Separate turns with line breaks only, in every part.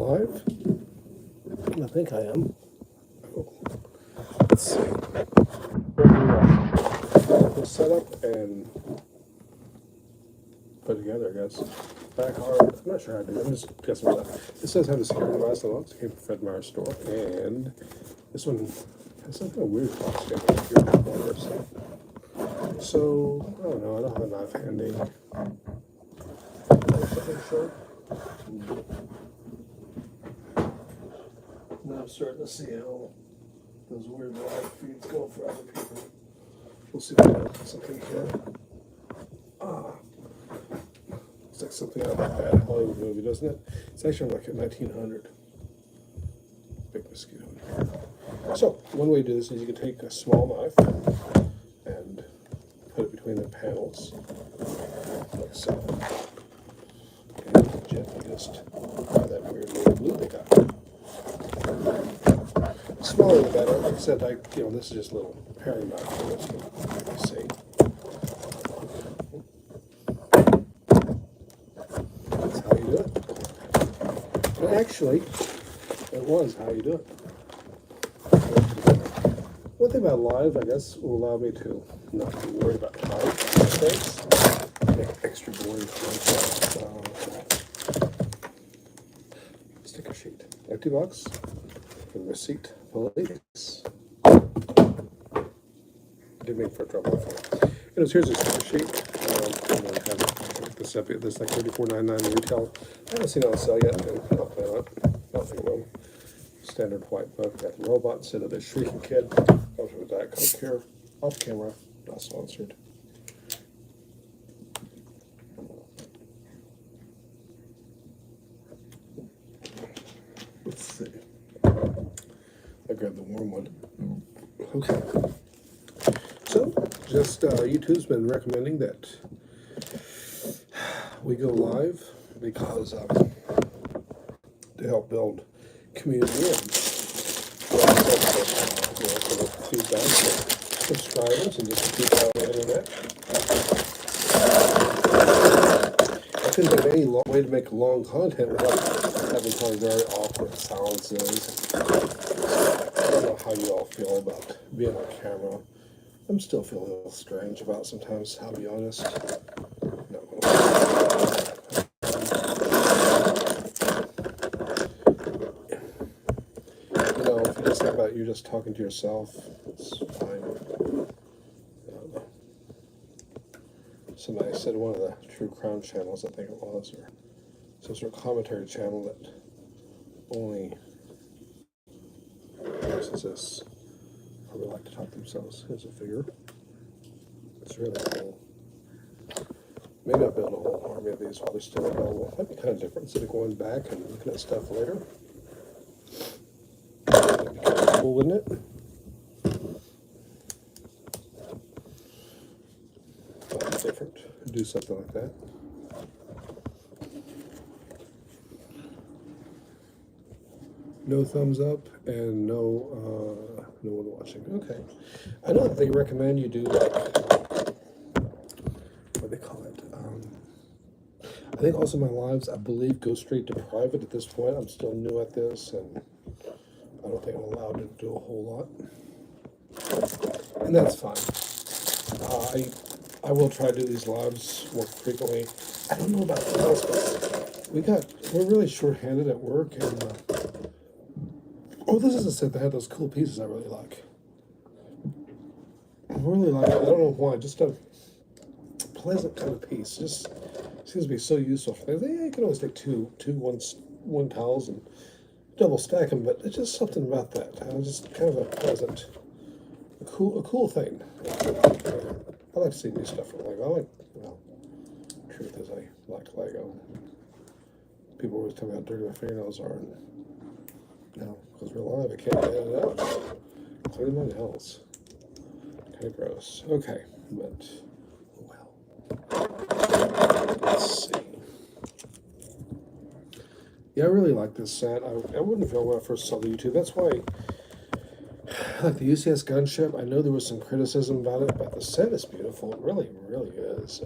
live? I think I am. Oh, let's see. We'll set up and put together, I guess. Back hard. I'm not sure how to do it. I'm just guessing stuff. This does have a security device unlocked. It came from Fred Meyer store. And this one has some kind of weird box together. So, I don't know. I don't have a knife handy. Something short. Now I'm starting to see how those weird live feeds go for other people. We'll see if we have something here. It's like something out of a bad Hollywood movie, doesn't it? It's actually like a 1900. Big mosquito in here. So, one way to do this is you can take a small knife and put it between the panels, like so. And gently just apply that weird little glue they got. The smaller the better. Like I said, this is just a little paring knife for this one. You see. That's how you do it. And actually, it was how you do it. One thing about live, I guess, will allow me to not be worried about time mistakes. Extra boring sticker sheet. Empty box for the receipt. Police. Did make for a trouble. Anyways, here's a sticker sheet. I'm going to have this up here. This is like $34.99 retail. I haven't seen it on sale yet. I'll plan on it. Nothing will. Standard white book. Got the robot instead of the shrieking kid. Comes with a Diet Coke here. Off camera. Not sponsored. Let's see. I grabbed the warm one. Okay. So, just YouTube's been recommending that we go live because to help build community and sort of feedback for subscribers and just people on the internet. I couldn't think of any way to make long content without having probably very awkward silences. I don't know how you all feel about being on camera. I'm still feeling a little strange about it sometimes, I'll be honest. No. If you just think about you're just talking to yourself, it's fine. I don't know. Somebody said one of the True Crime channels, I think it was, or some sort of commentary channel that only, since this, probably like to talk to themselves. Here's a figure. It's really cool. Maybe I'll build a whole army of these while they're still available. That'd be kind of different instead of going back and looking at stuff later. That'd be kind of cool, wouldn't it? That's different. Do something like that. No thumbs up and no one watching. Okay. I know that they recommend you do like, what do they call it? I think also my lives, I believe, go straight to private at this point. I'm still new at this, and I don't think I'm allowed to do a whole lot. And that's fine. I will try to do these lives more frequently. I don't know about else, but we're really short-handed at work, and this is a set that had those cool pieces I really like. I really like it. I don't know why. Just a pleasant kind of piece. Just seems to be so useful. You can always take two one towels and double stack them, but it's just something about that. Just kind of a pleasant, a cool thing. I like to see new stuff from Lego. Truth is, I like Lego. People always tell me how dirty my fingernails are. No, because we're live, I can't get it out. Clean my nails. Kind of gross. Okay, but, well. Let's see. Yeah, I really like this set. I wouldn't feel when I first saw the YouTube. That's why I like the UCS gunship. I know there was some criticism about it, but the set is beautiful. It really, really is.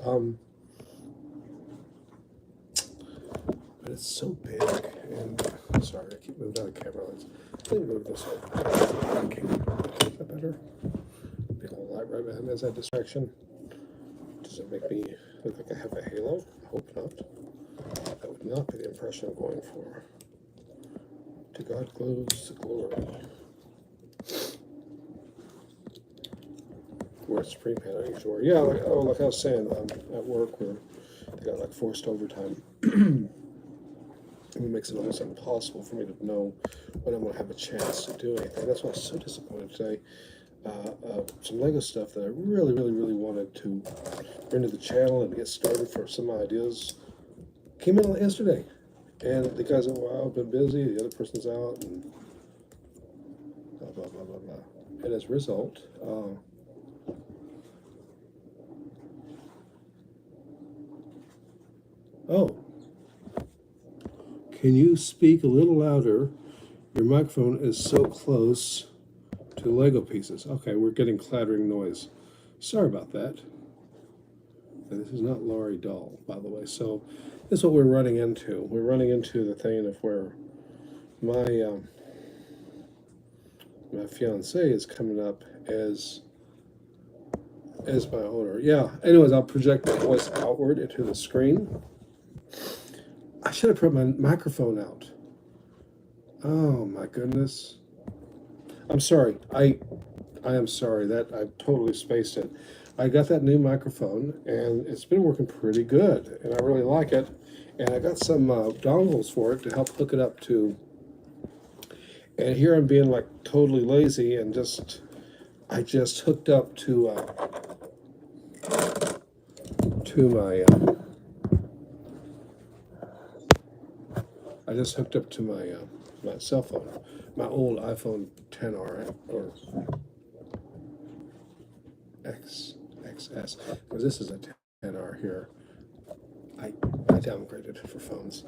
but it's so big. And sorry, I keep moving out of camera. Let me move this way. Is that better? Big old light right behind me. Is that distraction? Does it make me look like I have a halo? I hope not. That would not be the impression I'm going for. To God goes the glory. We're spring panel usually. Yeah, like I was saying, at work they got like forced overtime. It makes it almost impossible for me to know when I'm going to have a chance to do anything. That's why I was so disappointed today. Some Lego stuff that I really, really, really wanted to bring to the channel and get started for some ideas came in yesterday. And the guys said, well, I've been busy, the other person's out, and blah, blah, blah, blah, blah. And as a result, oh, can you speak a little louder? Your microphone is so close to Lego pieces. Okay, we're getting clattering noise. Sorry about that. And this is not Laurie Doll, by the way. So this is what we're running into. We're running into the thing of where my my fiance is coming up as my owner. Yeah. Anyways, I'll project my voice outward into the screen. I should have put my microphone out. Oh my goodness. I'm sorry. I am sorry that I totally spaced it. I got that new microphone and it's been working pretty good and I really like it. And I got some dongles for it to help hook it up to. And here I'm being like totally lazy and I just hooked up to my I just hooked up to my cell phone, my old iPhone XR or XS, because this is a XR here. I downgraded for phones.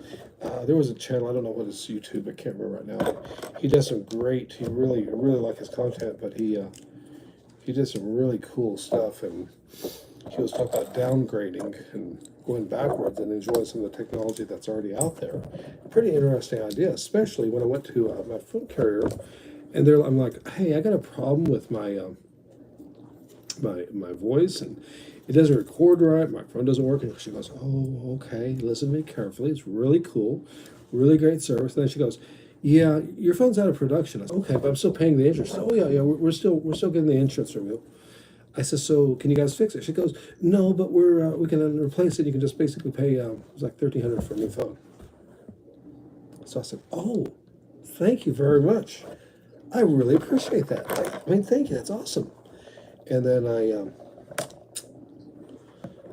There was a channel, I don't know what is YouTube, I can't remember right now. He does some great, I really like his content, but he did some really cool stuff, and he was talking about downgrading and going backwards and enjoying some of the technology that's already out there. Pretty interesting idea, especially when I went to my phone carrier, and I'm like, hey, I got a problem with my my voice, and it doesn't record right, my phone doesn't work. And she goes, oh, okay, listen to me carefully, it's really cool, really great service. And then she goes, yeah, your phone's out of production. I said, okay, but I'm still paying the insurance. Oh yeah, we're still getting the insurance from you. I said, so can you guys fix it? She goes, no, but we can replace it. You can just basically pay it was like $1,300 for a new phone. So I said, oh, thank you very much. I really appreciate that. I mean, thank you. That's awesome. And then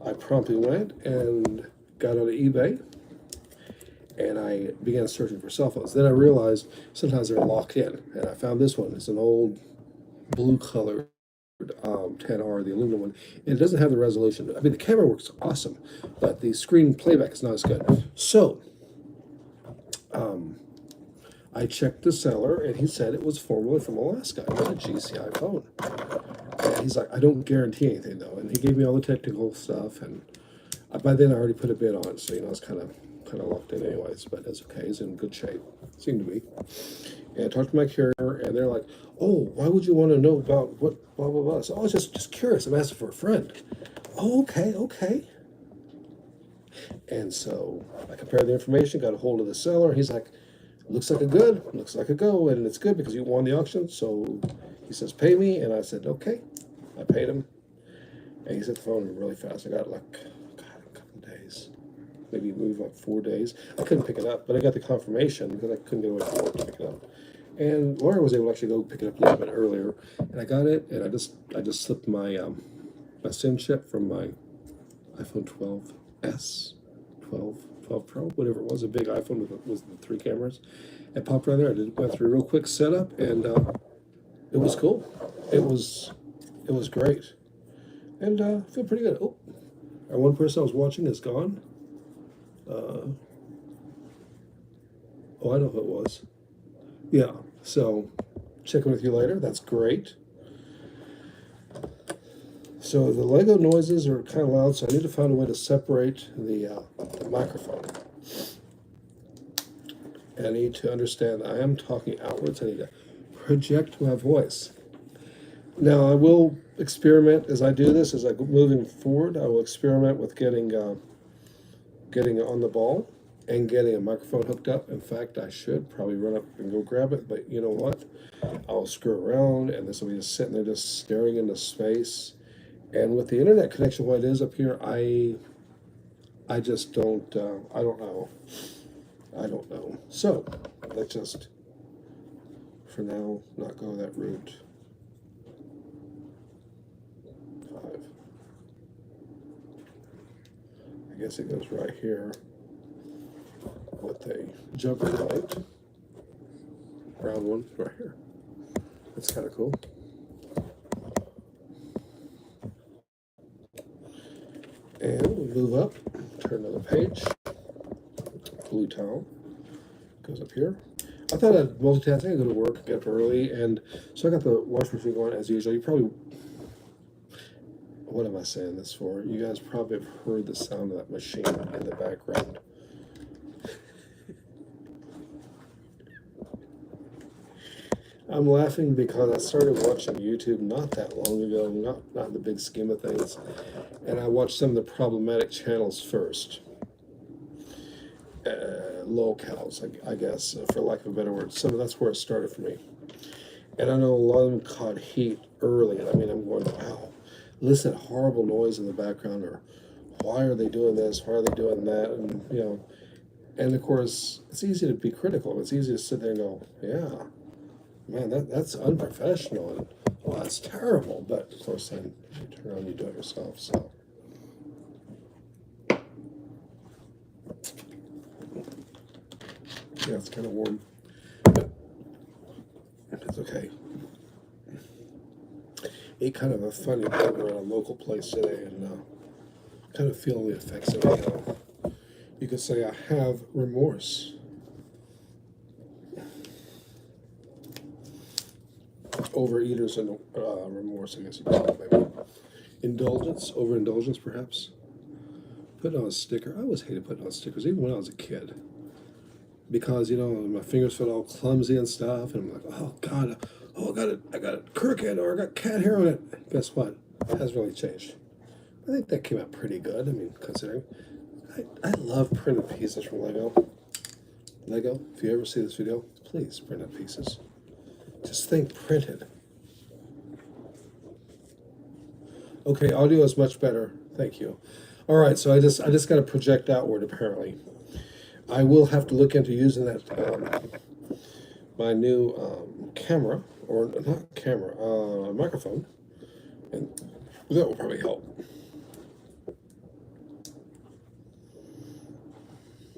I promptly went and got on eBay and I began searching for cell phones. Then I realized sometimes they're locked in, and I found this one. It's an old blue color 10R, the aluminum one. And it doesn't have the resolution. I mean, the camera works awesome, but the screen playback is not as good. So I checked the seller, and he said it was formerly from Alaska. It was a GCI phone. And he's like, I don't guarantee anything though. And he gave me all the technical stuff, and by then I already put a bid on it, so you know it's kind of locked in anyways. But it's okay. It's in good shape. Seemed to be. And I talked to my carrier, and they're like, oh, why would you want to know about what blah blah blah? So I was just curious. I'm asking for a friend. Oh, okay. And so I compared the information, got a hold of the seller. He's like, looks like a go, and it's good because you won the auction. So he says, pay me, and I said, okay. I paid him, and he said the phone really fast. I got it like, God, a couple of days, maybe like 4 days. I couldn't pick it up, but I got the confirmation because I couldn't get away from work to pick it up. And Laura was able to actually go pick it up a little bit earlier, and I got it, and I just slipped my my SIM chip from my iPhone 12s, 12 Pro, whatever it was, a big iPhone with the 3 cameras. It popped right there. I went through a real quick setup, and it was cool. It was great, and I feel pretty good. Oh, our one person I was watching is gone. Oh, I know who it was. Yeah, so checking with you later. That's great. So the Lego noises are kind of loud, so I need to find a way to separate the microphone. and I need to understand I am talking outwards. I need to project my voice. Now I will experiment as I do this, as I go moving forward. I will experiment with getting on the ball and getting a microphone hooked up. In fact, I should probably run up and go grab it, but you know what? I'll screw around and this will be just sitting there just staring into space. And with the internet connection, what it is up here, I just don't, I don't know. I don't know. So let's just, for now, not go that route. 5. I guess it goes right here with a jumper light. Brown one right here. That's kind of cool. And we move up, turn another page. Blue towel goes up here. I thought I'd multitask. I go to work, get up early, and so I got the washing machine going as usual. You probably, what am I saying this for? You guys probably have heard the sound of that machine in the background. I'm laughing because I started watching YouTube not that long ago, not in the big scheme of things, and I watched some of the problematic channels first. Locals, I guess, for lack of a better word. So that's where it started for me. And I know a lot of them caught heat early. I mean, I'm going, wow, listen to horrible noise in the background, or why are they doing this? Why are they doing that? And, you know, and of course, it's easy to be critical. It's easy to sit there and go, yeah, man, that's unprofessional, and oh, that's terrible. But of course, then you turn around and you do it yourself. So. Yeah, it's kind of warm, but it's okay. Ate kind of a funny burger at a local place today, and kind of feeling the effects of it. You could say I have remorse. Overeaters and remorse, I guess you could call it, maybe. Indulgence, overindulgence, perhaps. Putting on a sticker. I always hated putting on stickers, even when I was a kid. Because, you know, my fingers felt all clumsy and stuff, and I'm like, oh God, I got it crooked, or I got cat hair on it. Guess what? It hasn't really changed. I think that came out pretty good. I mean, considering I love printed pieces from Lego. Lego, if you ever see this video, please print out pieces. Just think printed. Okay, audio is much better. Thank you. All right, so I just got to project outward apparently. I will have to look into using that my new camera, or not camera, microphone, and that will probably help.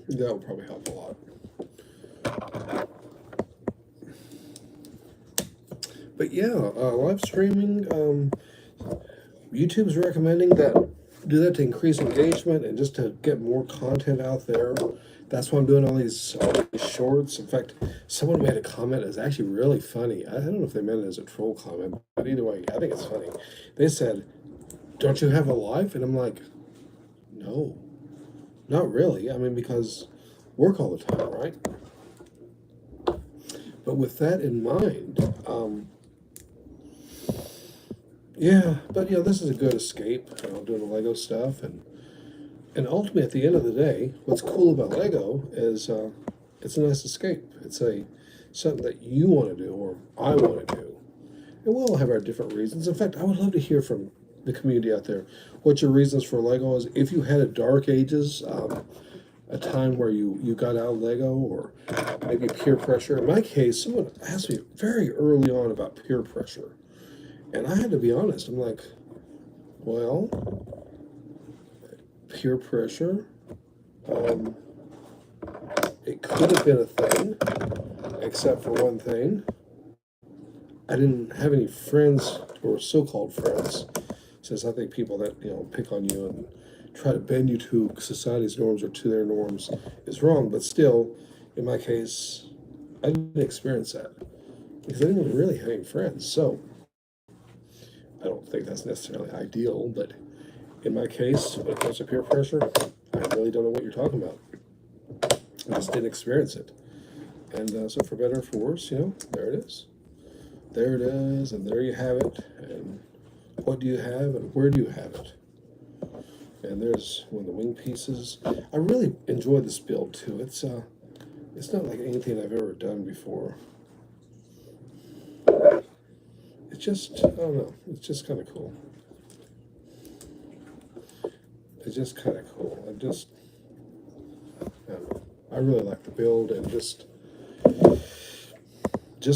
That will probably help a lot. But yeah, live streaming. YouTube's recommending that do that to increase engagement and just to get more content out there. That's why I'm doing all these shorts. In fact, someone made a comment that's actually really funny. I don't know if they meant it as a troll comment, but either way, I think it's funny. They said, "Don't you have a life?" And I'm like, "No, not really. I mean, because work all the time, right?" But with that in mind, yeah. But you know, this is a good escape. You know, doing the Lego stuff, and ultimately, at the end of the day, what's cool about Lego is it's a nice escape. It's something that you want to do, or I want to do. And we'll all have our different reasons. In fact, I would love to hear from the community out there what your reasons for Lego is. If you had a dark ages, a time where you got out of Lego, or maybe peer pressure. In my case, someone asked me very early on about peer pressure. And I had to be honest. I'm like, well, peer pressure, it could have been a thing, except for one thing. I didn't have any friends, or so-called friends, since I think people that, you know, pick on you and try to bend you to society's norms or to their norms is wrong. But still, in my case, I didn't experience that because I didn't really have any friends. So I don't think that's necessarily ideal, but in my case, when it comes to peer pressure, I really don't know what you're talking about. I just didn't experience it. And so for better or for worse, there it is. There it is, and there you have it. And what do you have, and where do you have it? And there's one of the wing pieces. I really enjoy this build too. It's not like anything I've ever done before. It's just, I don't know, it's just kind of cool. It's just kind of cool. I don't know. I really like the build, and just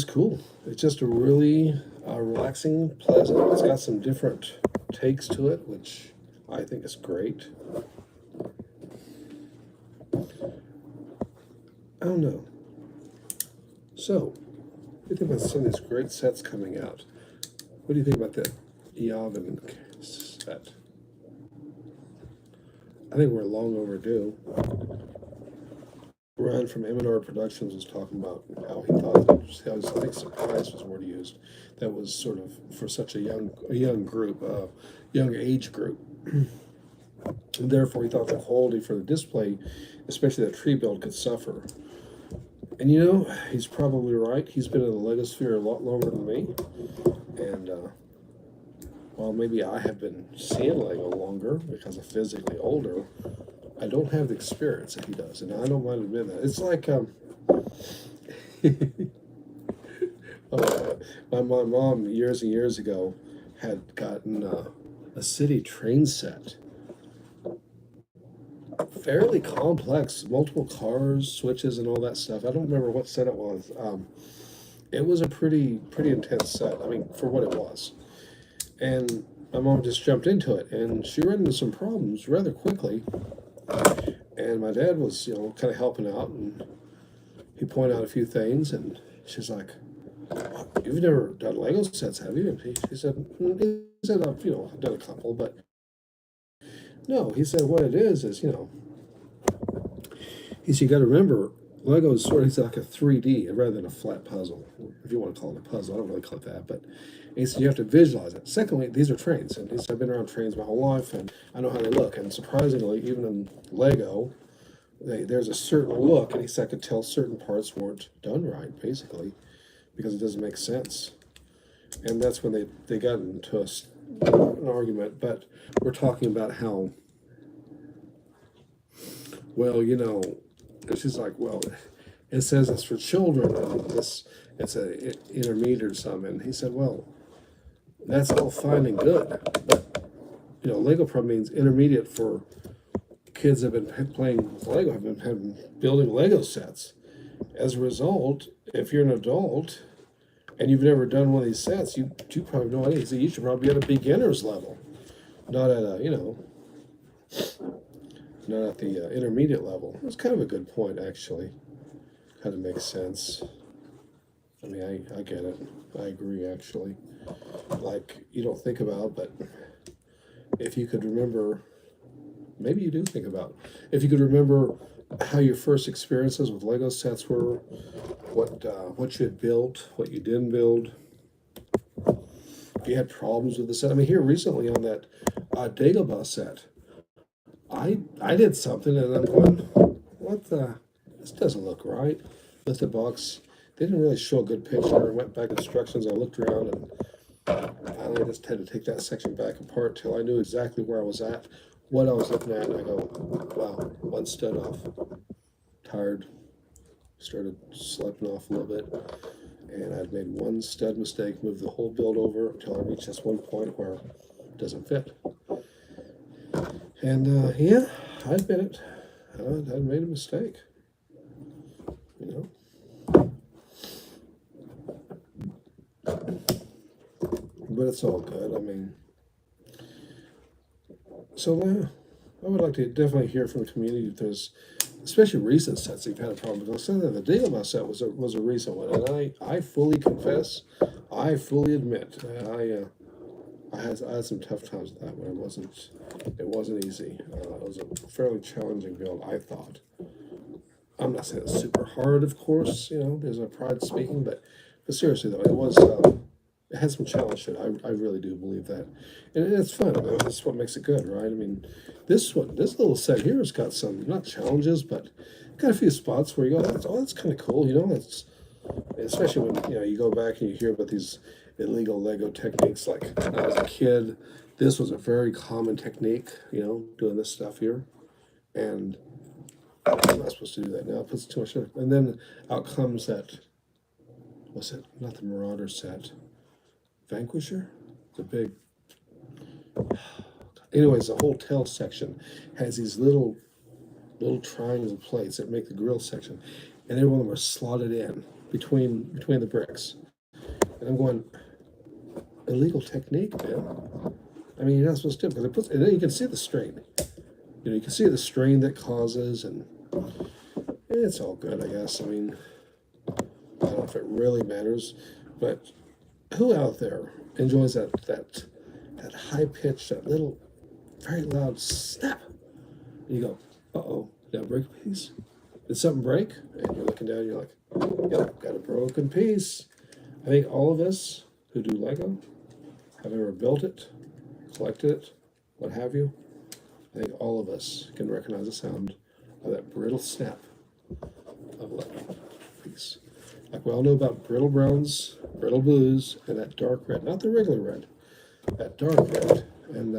cool. It's just a really relaxing, pleasant. It's got some different takes to it, which I think is great. I don't know. So, what do you think about some of these great sets coming out? What do you think about the Yavin set? I think we're long overdue. Ryan from M&R Productions was talking about how he thought, I think surprise was the word he used. That was sort of for such a young group, young age group. And therefore, he thought the quality for the display, especially that tree build, could suffer. And he's probably right. He's been in the Lego sphere a lot longer than me. And while maybe I have been seeing Lego longer because I'm physically older, I don't have the experience that he does. And I don't mind admitting that. It's like my mom years and years ago had gotten a city train set. Fairly complex, multiple cars, switches, and all that stuff. I don't remember what set it was. It was a pretty intense set. I mean, for what it was. And my mom just jumped into it, and she ran into some problems rather quickly. And my dad was, kind of helping out, and he pointed out a few things, and she's like, "You've never done Lego sets, have you?" And he said, I've done a couple, but no. He said, what it is, he said, you got to remember, Lego is sort of like a 3D rather than a flat puzzle, if you want to call it a puzzle. I don't really call it that, but he said you have to visualize it. Secondly, these are trains, and he said, I've been around trains my whole life, and I know how they look. And surprisingly, even in Lego, there's a certain look, and he said I could tell certain parts weren't done right, basically, because it doesn't make sense. And that's when they got into an argument. But we're talking about how, well, and she's like, well, it says it's for children, and it's a intermediate or something. And he said, well, that's all fine and good, but Lego probably means intermediate for kids that have been playing with Lego, have been building Lego sets. As a result, if you're an adult and you've never done one of these sets, you probably have no idea. So you should probably be at a beginner's level, not at not at the intermediate level. It's kind of a good point, actually. Kind of makes sense. I mean, I get it. I agree, actually. Like, you don't think about, but if you could remember, maybe you do think about, if you could remember how your first experiences with Lego sets were, what you had built, what you didn't build, if you had problems with the set. I mean, here recently on that Dagobah set, I did something and I'm going, this doesn't look right. Lifted box, they didn't really show a good picture. I went back instructions, I looked around, and finally I just had to take that section back apart till I knew exactly where I was at, what I was looking at, and I go, wow, one stud off. Tired, started slipping off a little bit, and I'd made one stud mistake, moved the whole build over until I reached this one point where it doesn't fit. And yeah, I admit it. I made a mistake. But it's all good. I mean, so I would like to definitely hear from the community if there's, especially recent sets that you've had a problem with. So the Dagobah set was a recent one, and I fully confess, I fully admit, I had some tough times with that one. It wasn't easy. It was a fairly challenging build, I thought. I'm not saying it's super hard, of course. There's a pride speaking, but seriously though, it was. It has some challenge to it. I really do believe that, and it's fun. I mean, that's what makes it good, right? I mean, this little set here has got some not challenges, but got a few spots where you go, that's kind of cool, you know. It's especially when you go back and you hear about these illegal Lego techniques. Like when I was a kid, this was a very common technique, doing this stuff here, and I'm not supposed to do that now. It puts too much in. And then out comes that, what's it? Not the Marauder set, Vanquisher, the big. Anyways, the whole tail section has these little triangle plates that make the grill section, and every one of them are slotted in between the bricks. And I'm going, illegal technique, man. I mean, you're not supposed to, because and then you can see the strain. You can see the strain that causes, and it's all good, I guess. I mean, I don't know if it really matters, but who out there enjoys that high pitch, that little, very loud snap? And you go, uh-oh, did I break a piece? Did something break? And you're looking down, and you're like, yep, got a broken piece. I think all of us who do Lego have ever built it, collected it, what have you. I think all of us can recognize the sound of that brittle snap of a Lego piece. Like we all know about brittle browns, brittle blues, and that dark red, not the regular red, that dark red. And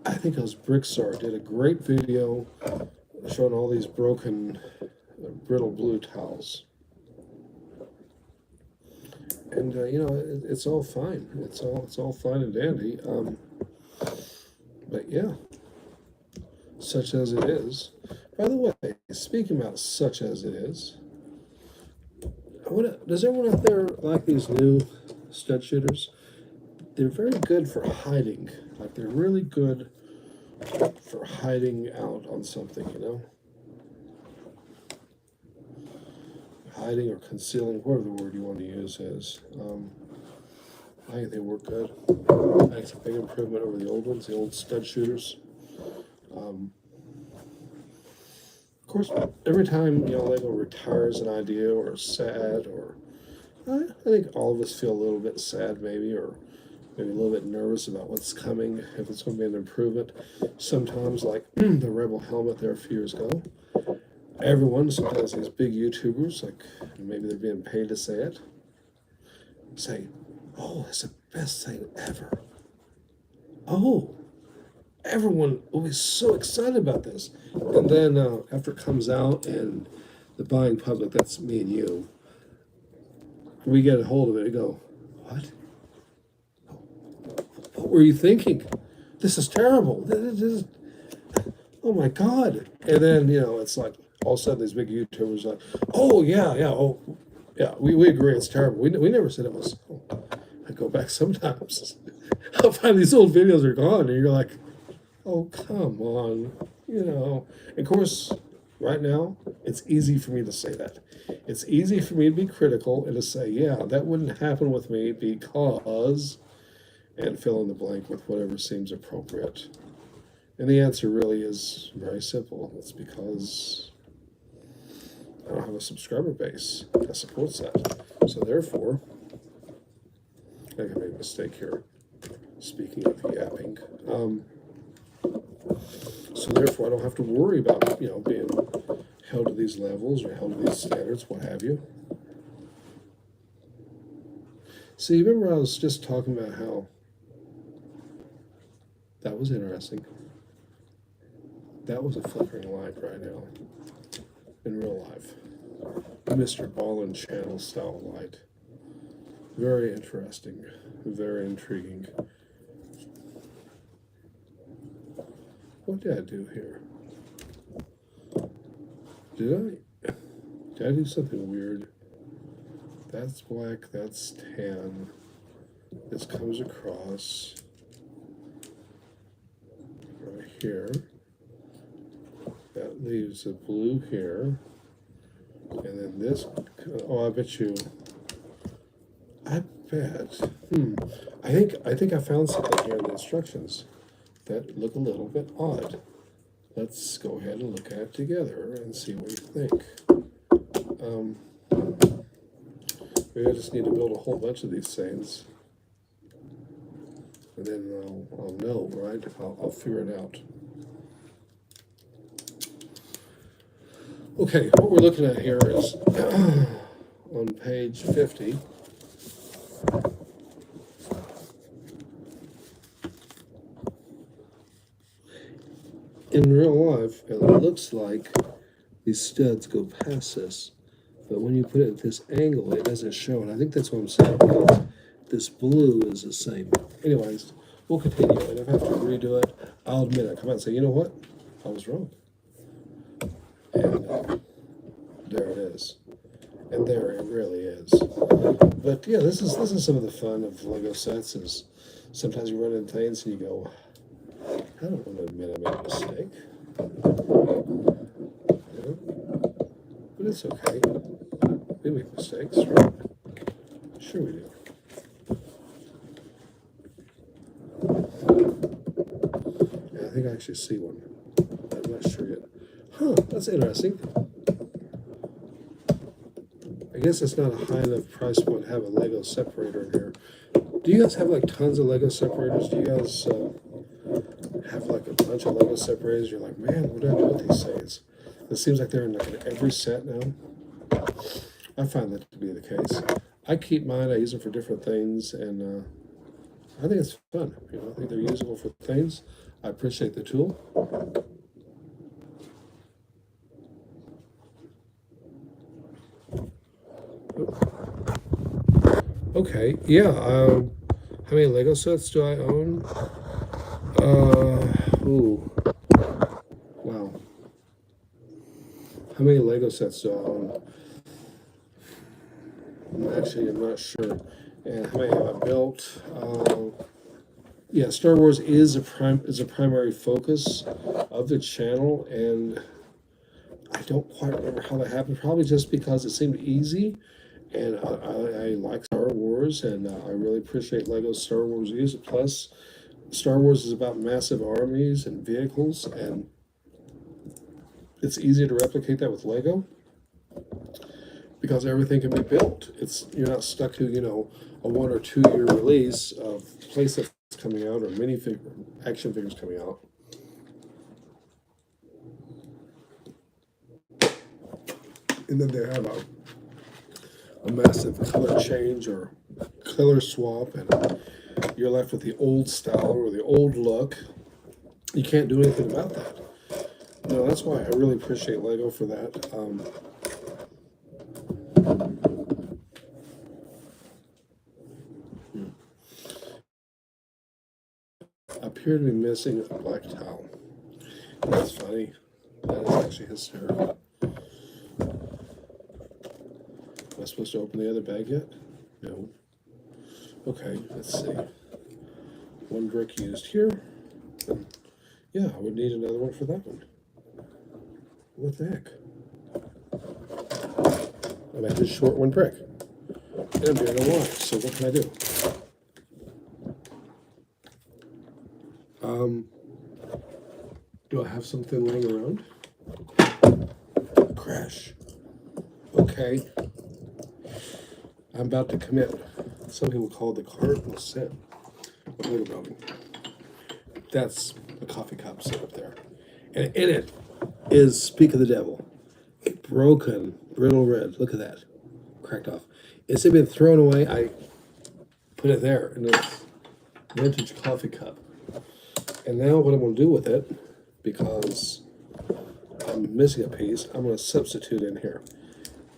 I think those Brickstar did a great video showing all these broken brittle blue tiles. And it's all fine. It's all fine and dandy. But yeah, such as it is. By the way, speaking about such as it is, does everyone out there like these new stud shooters? They're very good for hiding. Like they're really good for hiding out on something, hiding or concealing, whatever the word you want to use is. I think they work good. I think it's a big improvement over the old ones, the old stud shooters. Of course, every time Lego retires an idea or sad, or I think all of us feel a little bit sad, maybe, or maybe a little bit nervous about what's coming, if it's going to be an improvement. Sometimes, like the Rebel helmet there a few years ago, everyone, sometimes these big YouTubers, like maybe they're being paid to say it, say, oh, it's the best thing ever. Oh, everyone will be so excited about this. And then after it comes out and the buying public, that's me and you, we get a hold of it and go, what? What were you thinking? This is terrible. Oh my God. And then, it's like, all of a sudden these big YouTubers are like, oh yeah, we agree it's terrible. We never said it was. I go back sometimes. I'll find these old videos are gone, and you're like, oh, come on. And of course, right now, it's easy for me to say that. It's easy for me to be critical and to say, yeah, that wouldn't happen with me because, and fill in the blank with whatever seems appropriate. And the answer really is very simple. It's because I don't have a subscriber base that supports that. So therefore, I think I made a mistake here. Speaking of yapping, so therefore I don't have to worry about being held to these levels or held to these standards, what have you. See, remember I was just talking about how that was interesting. That was a flickering light right now in real life. Mr. Ballin channel style light. Very interesting, very intriguing. What did I do here? Did I do something weird? That's black, that's tan. This comes across right here. That leaves a blue here. And then this, oh, I bet. I think I found something here in the instructions that look a little bit odd. Let's go ahead and look at it together and see what you think. Maybe I just need to build a whole bunch of these things, and then I'll know, right? I'll figure it out. Okay, what we're looking at here is on page 50. In real life, it looks like these studs go past this, but when you put it at this angle, it doesn't show. And I think that's what I'm saying, because this blue is the same. Anyways, we'll continue. And if I have to redo it, I'll admit it. Come out and say, you know what? I was wrong. And there it is. And there it really is. But yeah, this is some of the fun of Lego sets. Is sometimes you run into things and you go, I don't want to admit I made a mistake. You know? But it's okay. We make mistakes, right? Sure we do. Yeah, I think I actually see one. I'm not sure yet. Huh, that's interesting. I guess it's not a high enough price point to have a Lego separator in here. Do you guys have like tons of Lego separators? Do you guys have like a bunch of Lego separators? You're like, man, what do I do with these things? It seems like they're in like in every set now. I find that to be the case. I keep mine. I use them for different things, and I think it's fun. You know, I think they're usable for things. I appreciate the tool. Okay, yeah. How many Lego sets do I own? Ooh, wow. How many Lego sets do I own? I'm not sure. And how many have I built? Yeah, Star Wars is a primary focus of the channel, and I don't quite remember how that happened. Probably just because it seemed easy, and I like Star Wars, and I really appreciate Lego Star Wars use. Plus, Star Wars is about massive armies and vehicles, and it's easy to replicate that with Lego because everything can be built. You're not stuck to a 1 or 2 year release of playsets coming out or action figures coming out. And then they have a massive color change or color swap, and you're left with the old style or the old look. You can't do anything about that. No, that's why I really appreciate Lego for that. I appear to be missing a black towel. That's funny. That is actually hysterical. Am I supposed to open the other bag yet? No. Okay, let's see. 1 brick used here. And yeah, I would need another one for that one. What the heck? I might just short 1 brick. And I'm doing a why, so what can I do? Do I have something laying around? Crash. Okay. I'm about to commit. Some people call it the cardinal sin of Lego building. That's a coffee cup set up there. And in it is, speak of the devil, a broken, brittle red. Look at that. Cracked off. Instead of being thrown away, I put it there in this vintage coffee cup. And now what I'm going to do with it, because I'm missing a piece, I'm going to substitute in here.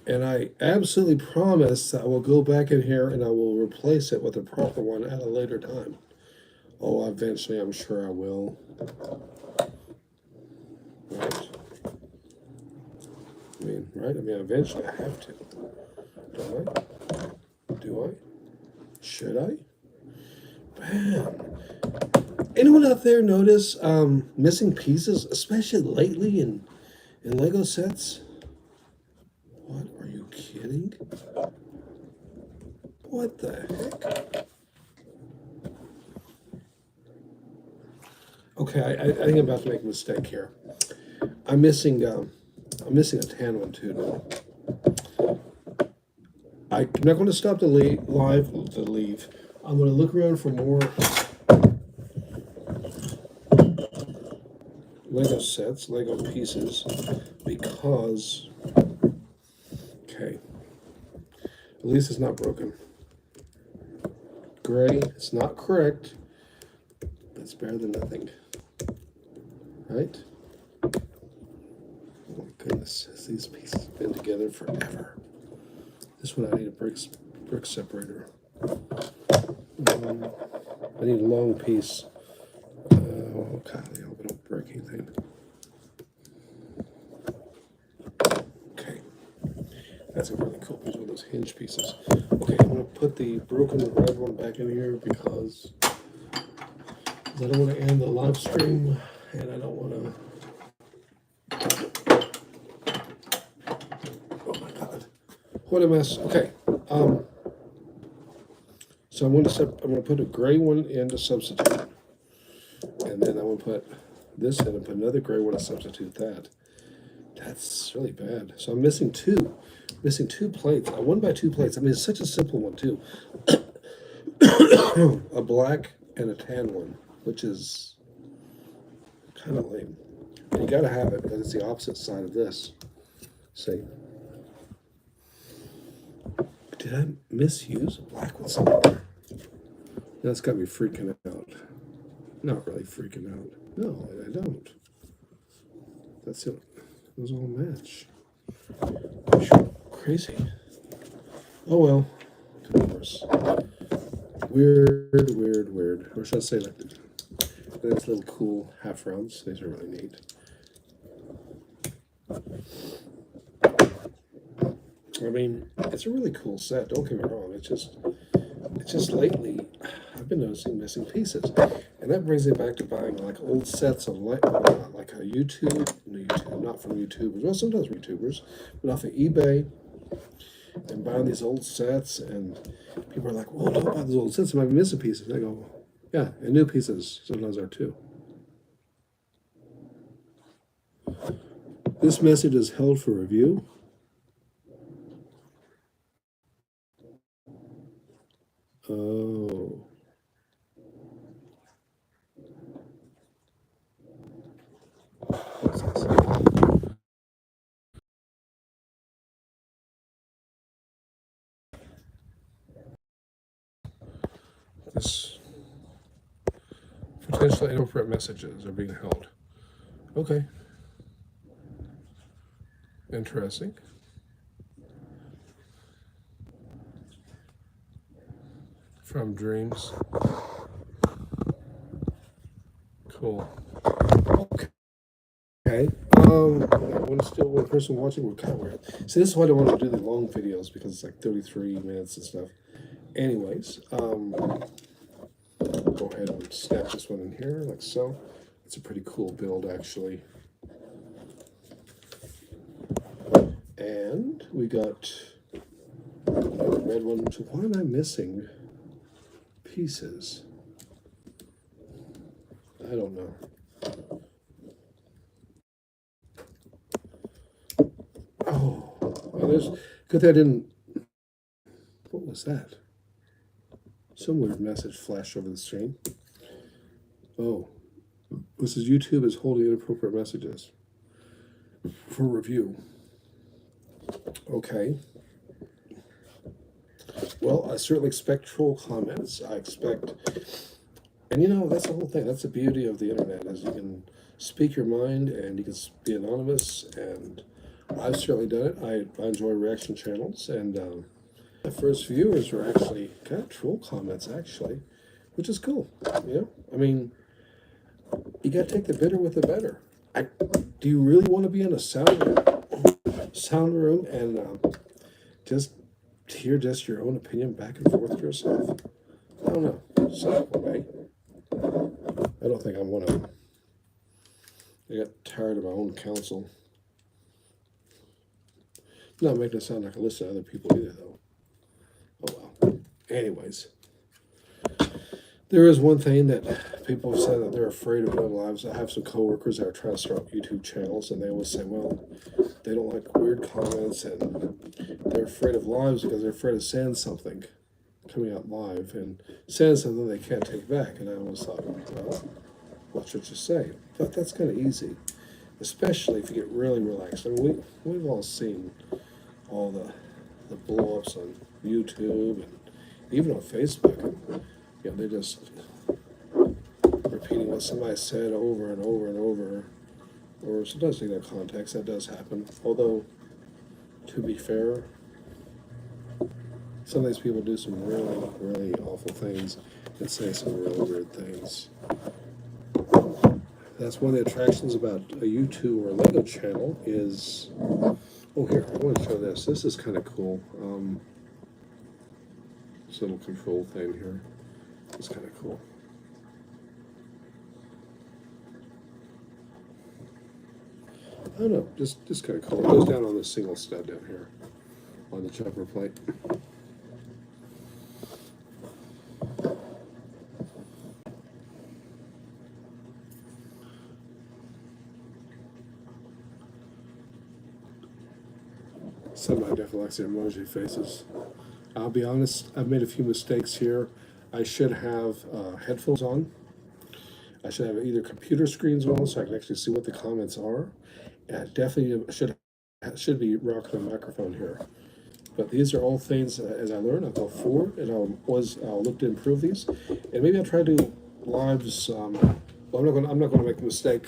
And I absolutely promise that I will go back in here and I will replace it with a proper one at a later time. Oh, eventually I'm sure I will. Right? Right? Eventually I have to. Don't I? Do I? Should I? Man. Anyone out there notice missing pieces, especially lately in Lego sets? What, are you kidding? What the heck? Okay, I think I'm about to make a mistake here. I'm missing a tan one too now. I'm not going to stop the leave. I'm going to look around for more Lego sets, Lego pieces, because, okay, at least it's not broken. Gray, it's not correct, but it's better than nothing, right? Oh my goodness, these pieces have been together forever. This one I need a brick separator. I need a long piece. Oh, golly, I hope I don't break anything. Okay, that's a really cool piece, one of those hinge pieces. Okay, I'm gonna put the broken red one back in here because I don't want to end the live stream, and I don't want to. Oh my God, what a mess. Okay, so I'm gonna put a gray one in to substitute, and then I'm gonna put this in and put another gray one to substitute that. That's really bad. So I'm missing two plates. I won by 2 plates. I mean, it's such a simple one too. A black and a tan one, which is kind of lame. You gotta have it because it's the opposite side of this. See? Did I misuse a black one somewhere? That's got me freaking out. Not really freaking out. No, I don't. That's it. Those all match. Crazy. Oh well. Could be worse. Weird. Or should I say like these little cool half rounds? These are really neat. I mean, it's a really cool set. Don't get me wrong. It's just lately I've been noticing missing pieces, and that brings me back to buying like old sets of like a YouTube, not from YouTubers. Well, sometimes from YouTubers, but off of eBay, and buying these old sets. And people are like, "Well, don't buy those old sets. I might be missing pieces." And I go, "Yeah, and new pieces sometimes are too." This message is held for review. Oh. What's this? This potentially inappropriate messages are being held. Okay. Interesting. From Dreams. Cool. Okay. One person watching, we're kind of weird. See, this is why I don't want to do the long videos because it's like 33 minutes and stuff. Anyways, go ahead and snap this one in here like so. It's a pretty cool build actually. And we got a red one. So why am I missing pieces? I don't know. Oh, well, there's good that I didn't. What was that? Some weird message flashed over the screen. Oh, this is YouTube is holding inappropriate messages for review. Okay. Well, I certainly expect troll comments. I expect, and you know, that's the whole thing. That's the beauty of the internet, is you can speak your mind and you can be anonymous. And I've certainly done it. I enjoy reaction channels, and my first viewers were actually kind of troll comments, actually, which is cool. You know, I mean, you got to take the bitter with the better. Do you really want to be in a sound room and just hear just your own opinion back and forth to yourself? I don't know. Some people may. I don't think I'm one of them. I got tired of my own counsel. Not making it sound like I listen to other people either, though. Oh well. Anyways, there is one thing that people have said that they're afraid of doing lives. I have some coworkers that are trying to start YouTube channels, and they always say, well, they don't like weird comments, and they're afraid of lives because they're afraid of saying something coming out live and saying something they can't take back. And I was like, well, watch what you say. But that's kind of easy, especially if you get really relaxed. I mean, we've all seen all the blow-ups on YouTube and even on Facebook. And, you know, they're just repeating what somebody said over and over and over, or sometimes taking their context. That does happen. Although, to be fair, some of these people do some really, really awful things and say some really weird things. That's one of the attractions about a YouTube or a Lego channel is, oh here, I want to show this. This is kind of cool. This little control thing here. It's kind of cool. I don't know, just kind of cool. It goes down on this single stud down here on the jumper plate. Somebody definitely likes the emoji faces. I'll be honest, I've made a few mistakes here. I should have headphones on. I should have either computer screens on so I can actually see what the comments are. And I definitely should be rocking a microphone here. But these are all things as I learn, I'll go forward and I'll look to improve these. And maybe I'll try to do lives. Well, I'm not going to make a mistake.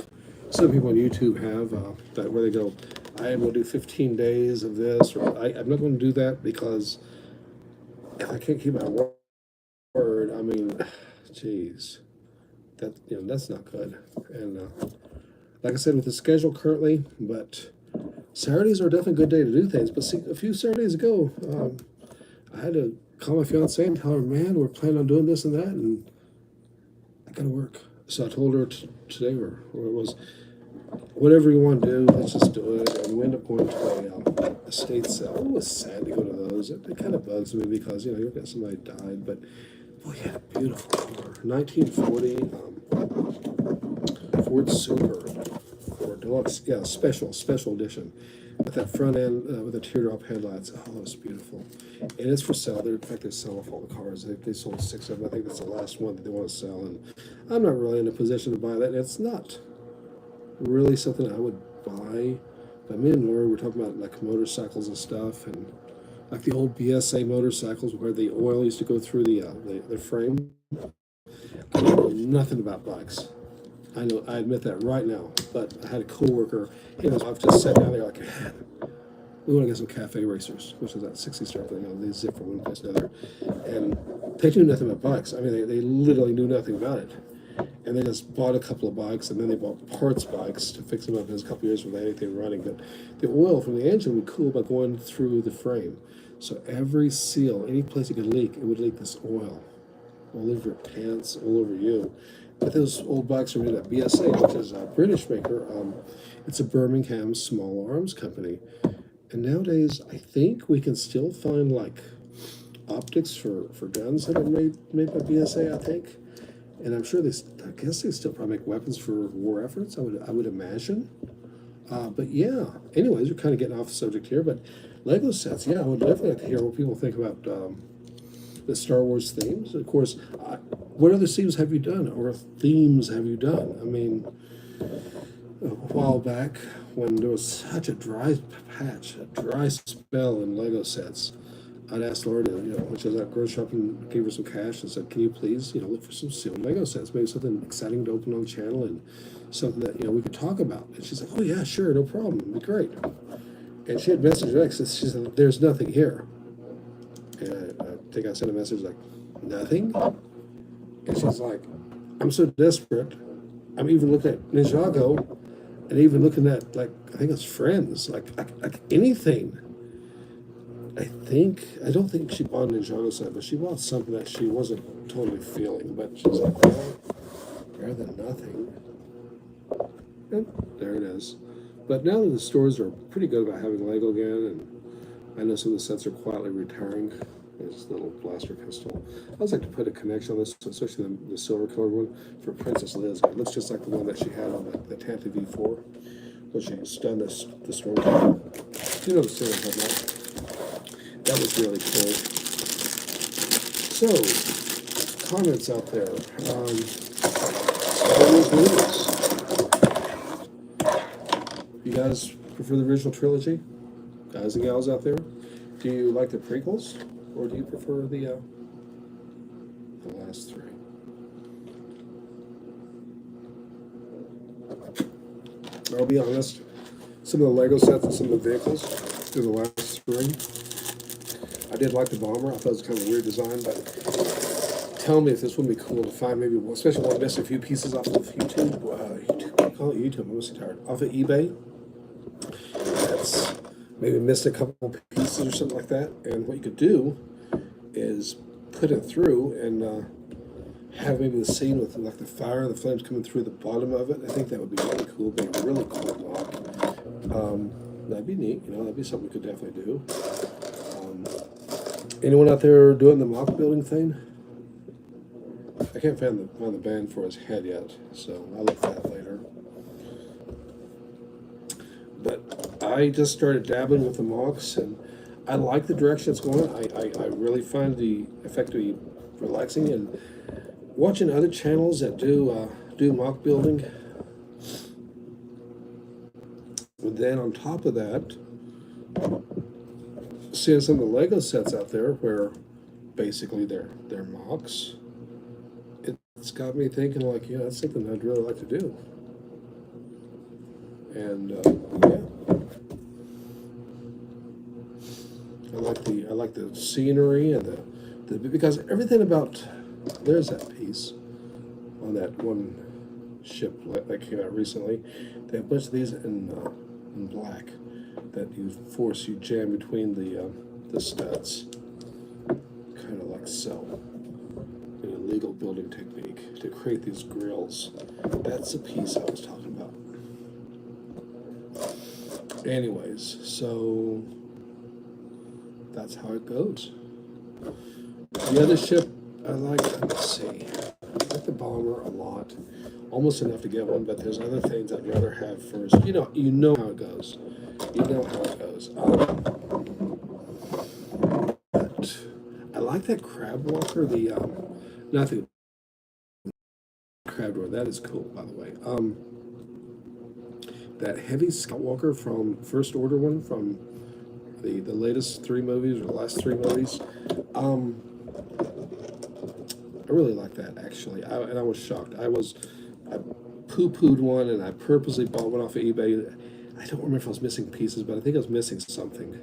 Some people on YouTube have that where they go, I am going to do 15 days of this, or I'm not going to do that because if I can't keep my word, I mean, geez, that's not good. And like I said, with the schedule currently, but Saturdays are definitely a good day to do things. But see, a few Saturdays ago, I had to call my fiance and tell her, man, we're planning on doing this and that, and I got to work. So I told her today, or it was, whatever you want to do, let's just do it. And we end up going to a estate sale. It was sad to go to those. It kind of bugs me because, you got somebody died, but boy, yeah, beautiful car. 1940 Ford Super or Deluxe, yeah, special edition. With that front end, with the teardrop headlights. Oh, it's beautiful. And it's for sale. In fact, they're selling off all the cars. They sold 6 of them. I think that's the last one that they want to sell. And I'm not really in a position to buy that. And it's not really something I would buy. But me and Lori were talking about like motorcycles and stuff, and like the old BSA motorcycles where the oil used to go through the frame. I know nothing about bikes. I admit that right now. But I had a coworker, he and his wife just sat down there like, we want to get some cafe racers, which is that 60 star thing. They zip from one place to another, and they knew nothing about bikes. I mean, they literally knew nothing about it. And they just bought a couple of bikes, and then they bought parts bikes to fix them up. It was a couple of years without anything running, but the oil from the engine would cool by going through the frame. So every seal, any place it could leak, it would leak this oil all over your pants, all over you. But those old bikes are made at BSA, which is a British maker. It's a Birmingham small arms company. And nowadays, I think we can still find like optics for guns that are made by BSA, I think. And I'm sure I guess they still probably make weapons for war efforts, I would imagine. But yeah, anyways, we're kind of getting off the subject here. But Lego sets, yeah, I would definitely like to hear what people think about the Star Wars themes. Of course, what other themes have you done, or themes have you done? I mean, a while back when there was such a dry spell in Lego sets, I'd asked Laura to, when she was at grocery shopping, gave her some cash and said, can you please, look for some sealed Lego sets, maybe something exciting to open on the channel and something that, we could talk about. And she's like, oh yeah, sure, no problem, it'd be great. And she had messaged back, she said, there's nothing here. And I think I sent a message like, nothing? And she's like, I'm so desperate, I'm even looking at Ninjago, and even looking at, like, I think it's Friends, like anything. I don't think she bought a Ninjago set, but she bought something that she wasn't totally feeling. But she's like, well, better than nothing. And there it is. But now that the stores are pretty good about having Lego again, and I know some of the sets are quietly retiring. This little blaster pistol. I always like to put a connection on this, especially the silver colored one, for Princess Liz. It looks just like the one that she had on the Tantive V4, when she stunned the stormtrooper. You know the series of that. That was really cool. So, comments out there. Wars movies. You guys prefer the original trilogy? Guys and gals out there? Do you like the prequels? Or do you prefer the last three? I'll be honest, some of the Lego sets and some of the vehicles through the last three, I did like the bomber. I thought it was kind of a weird design, but tell me if this wouldn't be cool to find maybe, especially when I missed a few pieces off of YouTube, I call it YouTube, I'm so tired, off of eBay. That's maybe missed a couple pieces or something like that. And what you could do is put it through and have maybe the scene with like the fire, the flames coming through the bottom of it. I think that would be really cool, be a really cool block. That'd be neat, that'd be something we could definitely do. Anyone out there doing the mock building thing? I can't find the band for his head yet, so I'll look for that later. But I just started dabbling with the mocks, and I like the direction it's going. I really find the effect to be relaxing, and watching other channels that do mock building. And then on top of that, seeing some of the Lego sets out there where basically they're mocks, it's got me thinking like, yeah, that's something I'd really like to do. And yeah, I like the scenery and the because everything about, there's that piece on that one ship that came out recently. They have a bunch of these in black that you jam between the studs, kind of like so. An illegal building technique to create these grills. That's the piece I was talking about. Anyways, so that's how it goes. The other ship I like, let's see, I like the bomber a lot, almost enough to get one, but there's other things I'd rather have first. You know how it goes. But I like that crab walker, not the crab door, that is cool, by the way. That heavy Scout Walker from First Order one, from the latest three movies, or the last three movies. I really like that, actually. And I was shocked. I poo-pooed one, and I purposely bought one off of eBay. I don't remember if I was missing pieces, but I think I was missing something.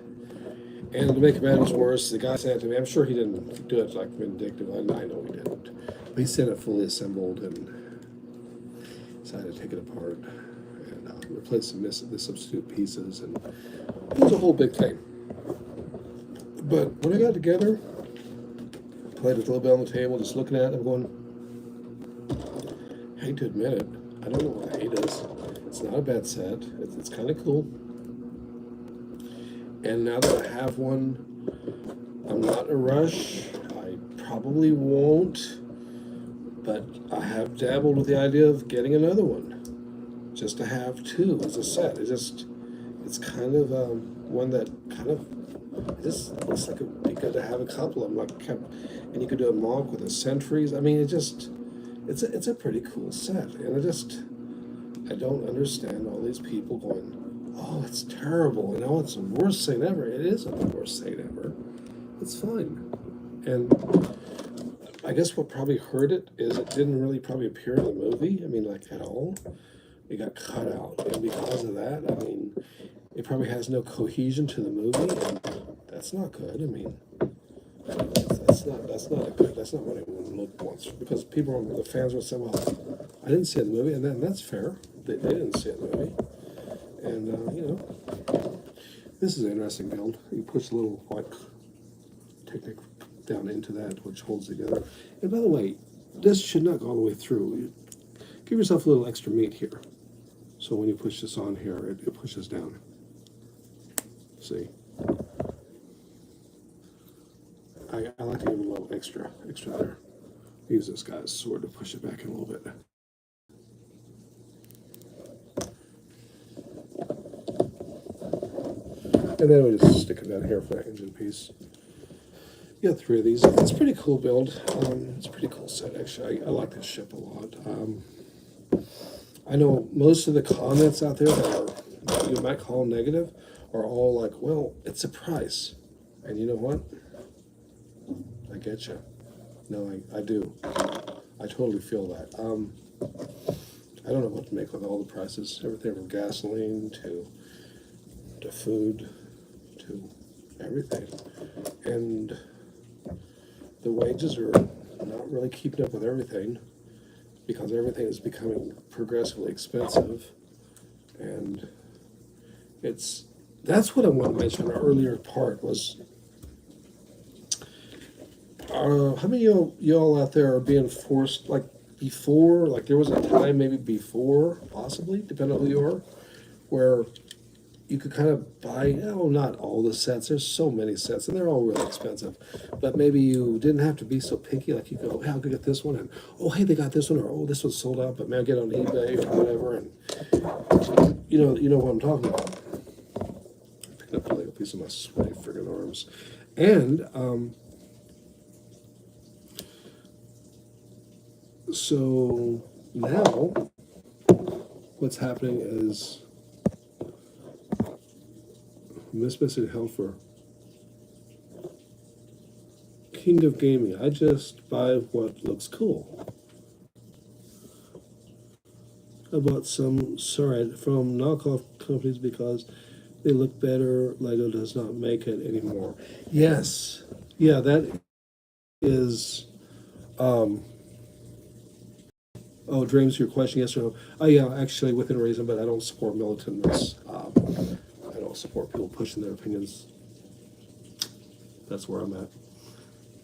And to make matters worse, the guy sent it to me. I'm sure he didn't do it like vindictive. I know he didn't. But he sent it fully assembled and decided to take it apart and replace the substitute pieces. And it was a whole big thing. But when I got together, played it a little bit on the table, just looking at it, I'm going, I hate to admit it, I don't know what I hate is. It's not a bad set. It's kind of cool. And now that I have one, I'm not in a rush. I probably won't, but I have dabbled with the idea of getting another one, just to have two as a set. It's kind of one that kind of, it just looks like it would be good to have a couple of them. And you could do a mock with the sentries. I mean, it's a pretty cool set, and I don't understand all these people going, oh, it's terrible, it's the worst thing ever. It isn't the worst thing ever. It's fine. And I guess what probably hurt it is it didn't really probably appear in the movie. I mean, like, at all. It got cut out. And because of that, I mean, it probably has no cohesion to the movie, and that's not good. I mean, that's not what anyone wants, because the fans will say, well, I didn't see it in the movie, and then that's fair. They didn't see it in the movie. And, this is an interesting build. You push a little white Technic down into that, which holds together. And by the way, this should not go all the way through. Give yourself a little extra meat here. So when you push this on here, it pushes down. See? I like to give it a little extra there. Use this guy's sword to push it back in a little bit. And then we just stick it down here for that engine piece. You got three of these. It's a pretty cool build. It's a pretty cool set, actually. I like this ship a lot. I know most of the comments out there that you might call negative are all like, well, it's a price. And you know what? I get you. No, I do. I totally feel that. I don't know what to make with all the prices. Everything from gasoline to food to everything. And the wages are not really keeping up with everything because everything is becoming progressively expensive. And that's what I want to mention in our earlier part was how many of y'all out there are being forced like before, like there was a time maybe before, possibly, depending on who you are, where you could kind of buy, oh, not all the sets. There's so many sets, and they're all really expensive. But maybe you didn't have to be so picky. Like you go, hey, I'll go get this one, and oh, hey, they got this one, or oh, this one's sold out, but may I get it on eBay or whatever? And you know what I'm talking about. Picking up like a piece of my sweaty friggin' arms, and so now what's happening is this message held for King of Gaming. I just buy what looks cool. I bought some from knockoff companies because they look better. Lego does not make it anymore. Yes. Yeah, that is oh, Dreams, your question, yes or no? Oh, yeah, actually, within reason, but I don't support militantness. I don't support people pushing their opinions. That's where I'm at.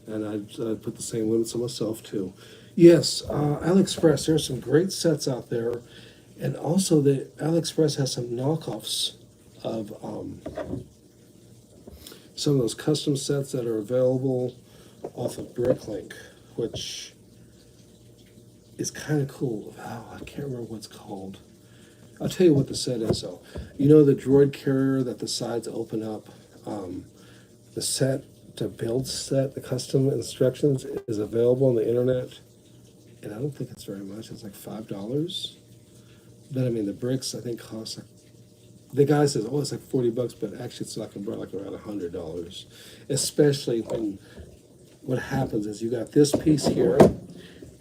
And I put the same limits on myself, too. Yes, AliExpress, there's some great sets out there. And also, the AliExpress has some knockoffs of some of those custom sets that are available off of Bricklink, which is kind of cool. Oh, I can't remember what it's called. I'll tell you what the set is, though. You know the droid carrier that the sides open up? The set, to build set, the custom instructions is available on the internet. And I don't think it's very much. It's like $5. But I mean, the bricks, I think, cost like, the guy says, oh, it's like $40, but actually it's like around $100. Especially when what happens is you got this piece here,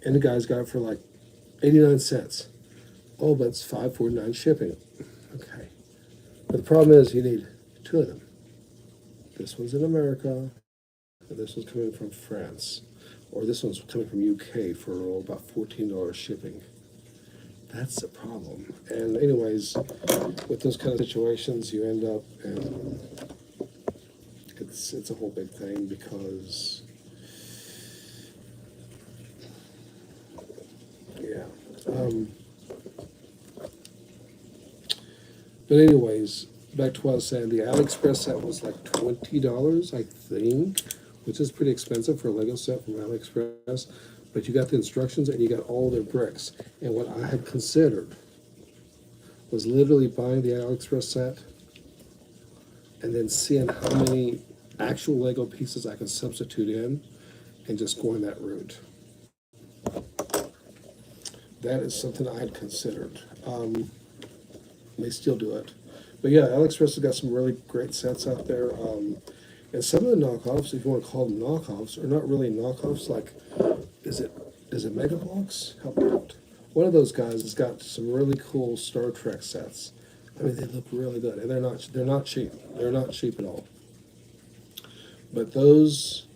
and the guy's got it for like 89 cents. Oh, but it's $5.49 shipping. Okay. But the problem is you need two of them. This one's in America, and this one's coming from France. Or this one's coming from UK for about $14 shipping. That's the problem. And anyways, with those kind of situations, you end up, and it's a whole big thing because, yeah. But anyways, back to what I was saying, the AliExpress set was like $20, I think, which is pretty expensive for a Lego set from AliExpress. But you got the instructions and you got all their bricks. And what I had considered was literally buying the AliExpress set and then seeing how many actual Lego pieces I can substitute in and just going that route. That is something I had considered. They still do it. But yeah, AliExpress has got some really great sets out there. And some of the knockoffs, if you want to call them knockoffs, are not really knockoffs. Like, is it Mega Bloks? Help me out. One of those guys has got some really cool Star Trek sets. I mean, they look really good, and they're not cheap. They're not cheap at all. But those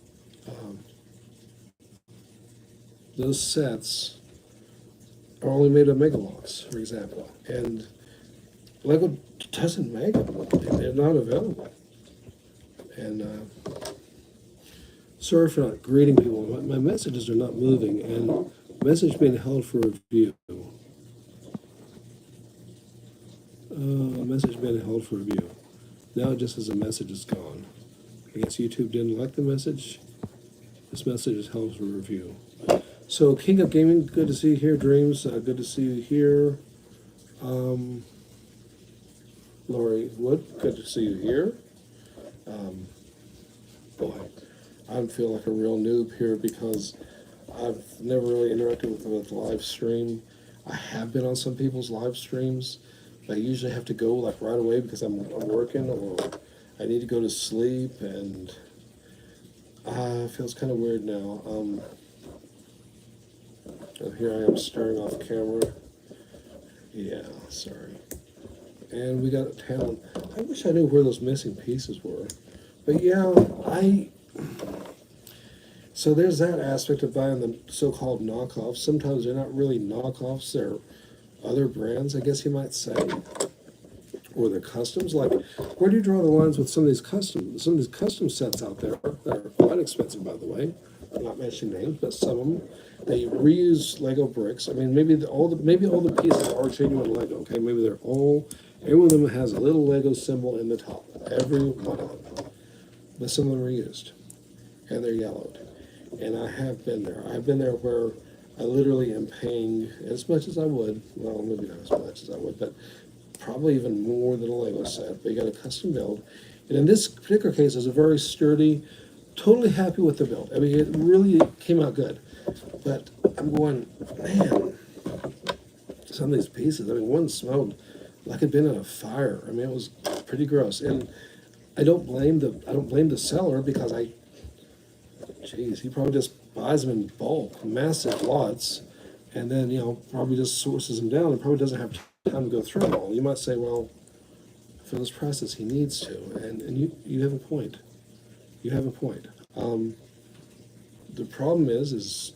sets are only made of Mega Bloks, for example, and Lego doesn't make them. They're not available. And sorry for not greeting people. My messages are not moving, and message being held for review. Message being held for review. Now it just says a message is gone. I guess YouTube didn't like the message. This message is held for review. So King of Gaming, good to see you here. Dreams, good to see you here. Lori Wood, good to see you here. Boy, I feel like a real noob here because I've never really interacted with live stream. I have been on some people's live streams, but I usually have to go like right away because I'm working or I need to go to sleep, and it feels kind of weird now. And here I am staring off camera. Yeah, sorry. And we got a talent. I wish I knew where those missing pieces were. But yeah, so there's that aspect of buying the so-called knockoffs. Sometimes they're not really knockoffs, they're other brands, I guess you might say. Or they're customs. Like, where do you draw the lines with some of these custom sets out there that are quite expensive, by the way? I'm not mentioning names, but some of them, they reuse Lego bricks. I mean, maybe all the pieces are genuine Lego. Okay, maybe every one of them has a little Lego symbol in the top. Every one of them, but some of them are used, and they're yellowed. And I have been there. I've been there where I literally am paying as much as I would. Well, maybe not as much as I would, but probably even more than a Lego set. But you got a custom build. And in this particular case, it's a very sturdy, totally happy with the build. I mean, it really came out good. But I'm going, man, some of these pieces, I mean, one smelled like it'd been in a fire. I mean, it was pretty gross. And I don't blame the seller because he probably just buys them in bulk, massive lots, and then, probably just sources them down and probably doesn't have time to go through them all. You might say, well, for those prices, he needs to, and you have a point. You have a point. The problem is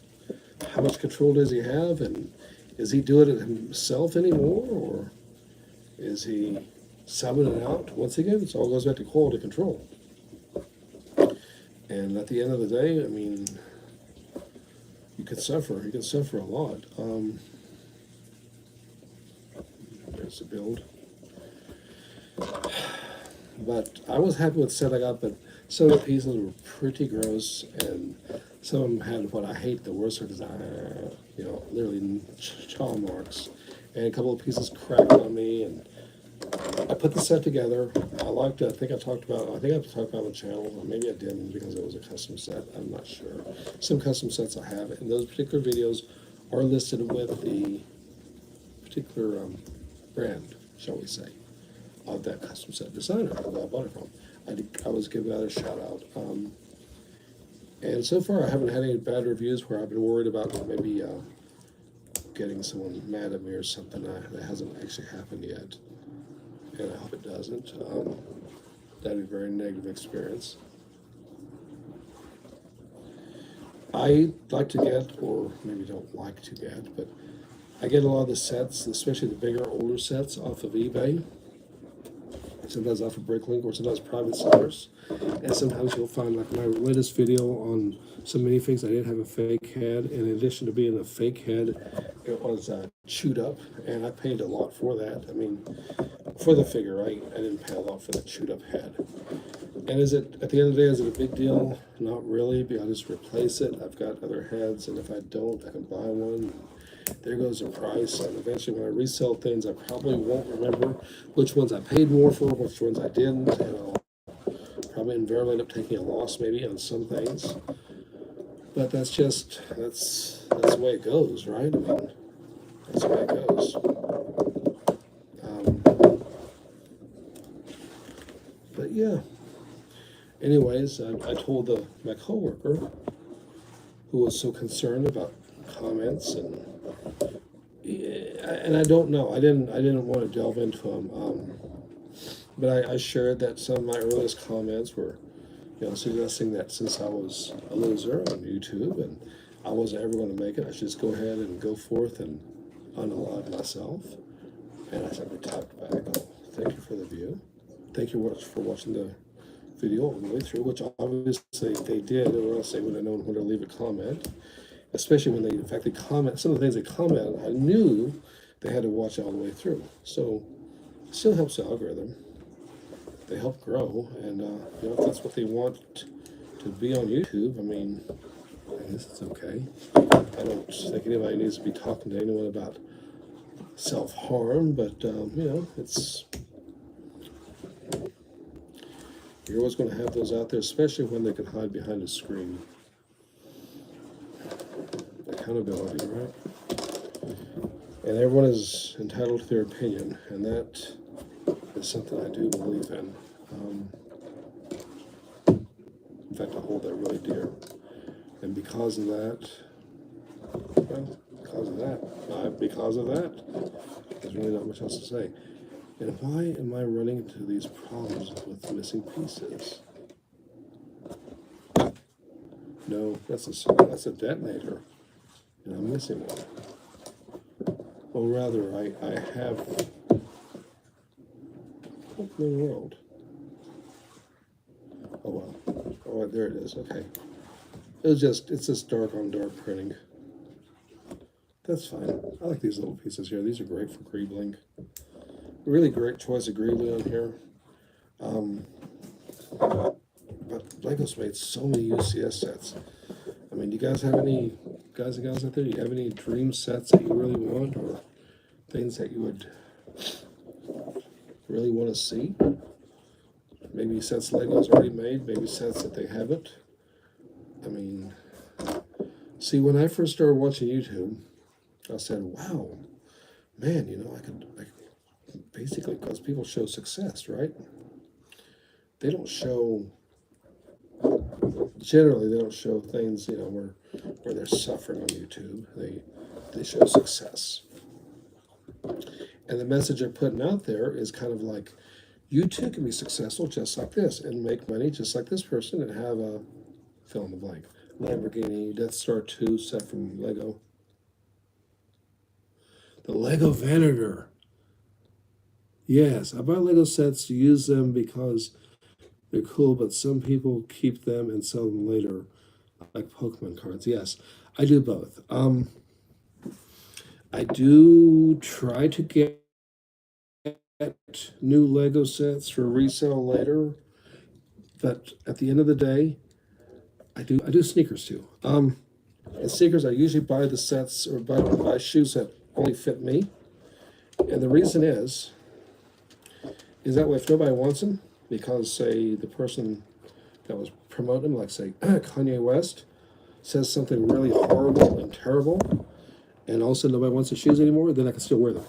how much control does he have, and is he doing it himself anymore, or is he subbing it out? Once again, it all goes back to quality control. And at the end of the day, I mean, you can suffer a lot. There's the build. But I was happy with the set I got, but some of the pieces were pretty gross, and some of them had what I hate the worst because literally chaw marks, and a couple of pieces cracked on me, and I put the set together. I liked it. I think I've talked about it on the channel, or maybe I didn't because it was a custom set. I'm not sure. Some custom sets I have, and those particular videos are listed with the particular brand, shall we say, of that custom set designer that I bought it from. I was giving that a shout out. And so far, I haven't had any bad reviews where I've been worried about maybe getting someone mad at me or something. That hasn't actually happened yet, and I hope it doesn't. That'd be a very negative experience. I like to get, or maybe don't like to get, but I get a lot of the sets, especially the bigger, older sets, off of eBay. Sometimes off of Bricklink, or sometimes private sellers. And sometimes you'll find, like my latest video on some minifigs, I did have a fake head. And in addition to being a fake head, it was chewed up, and I paid a lot for that. I mean, for the figure, right? I didn't pay a lot for the chewed up head. And is it, at the end of the day, is it a big deal? Not really, because I'll just replace it. I've got other heads, and if I don't, I can buy one. There goes the price, and eventually when I resell things, I probably won't remember which ones I paid more for, which ones I didn't, and I'll probably invariably end up taking a loss maybe on some things. But that's the way it goes, right? I mean, that's the way it goes. But yeah. Anyways, I told my coworker, who was so concerned about comments, and I don't know. I didn't want to delve into them. But I shared that some of my earliest comments were, suggesting that since I was a loser on YouTube and I wasn't ever going to make it, I should just go ahead and go forth and unalive myself. And I simply typed back, "Oh, thank you for the view. Thank you for watching the video all the way through," which obviously they did, or else they would have known when to leave a comment. Especially when they comment, some of the things they comment, I knew they had to watch all the way through. So it still helps the algorithm. They help grow, and if that's what they want to be on YouTube, I mean, I guess it's okay. I don't think anybody needs to be talking to anyone about self-harm, but it's, you're always going to have those out there, especially when they can hide behind a screen. Accountability, right? And everyone is entitled to their opinion, and that is something I do believe in. In fact, I hold that really dear. And because of that, well, because of that, there's really not much else to say. And why am I running into these problems with missing pieces? No, that's a detonator, and I'm missing one. Or rather, I have. What in the world? Oh well. Oh, there it is. Okay. It's just dark on dark printing. That's fine. I like these little pieces here. These are great for greebling. Really great choice of greebling on here. But Lego's made so many UCS sets. I mean, do you guys have any guys and gals out there? Do you have any dream sets that you really want, or things that you would really want to see? Maybe sets Lego's already made, maybe sets that they haven't. I mean, see, when I first started watching YouTube, I said, wow, man, I could basically, because people show success, right? They don't show, generally, they don't show things, where they're suffering on YouTube. They show success. And the message they're putting out there is kind of like, you too can be successful just like this and make money just like this person and have a fill in the blank. Lamborghini Death Star 2 set from Lego. The Lego Venator. Yes, I buy Lego sets to use them because they're cool, but some people keep them and sell them later, like Pokemon cards. Yes, I do both. I do try to get new Lego sets for resale later, but at the end of the day, I do sneakers too. And sneakers, I usually buy the sets or buy shoes that only fit me, and the reason is that way if nobody wants them, because say the person that was promoting them, like say Kanye West, says something really horrible and terrible, and all of a sudden nobody wants the shoes anymore, then I can still wear them.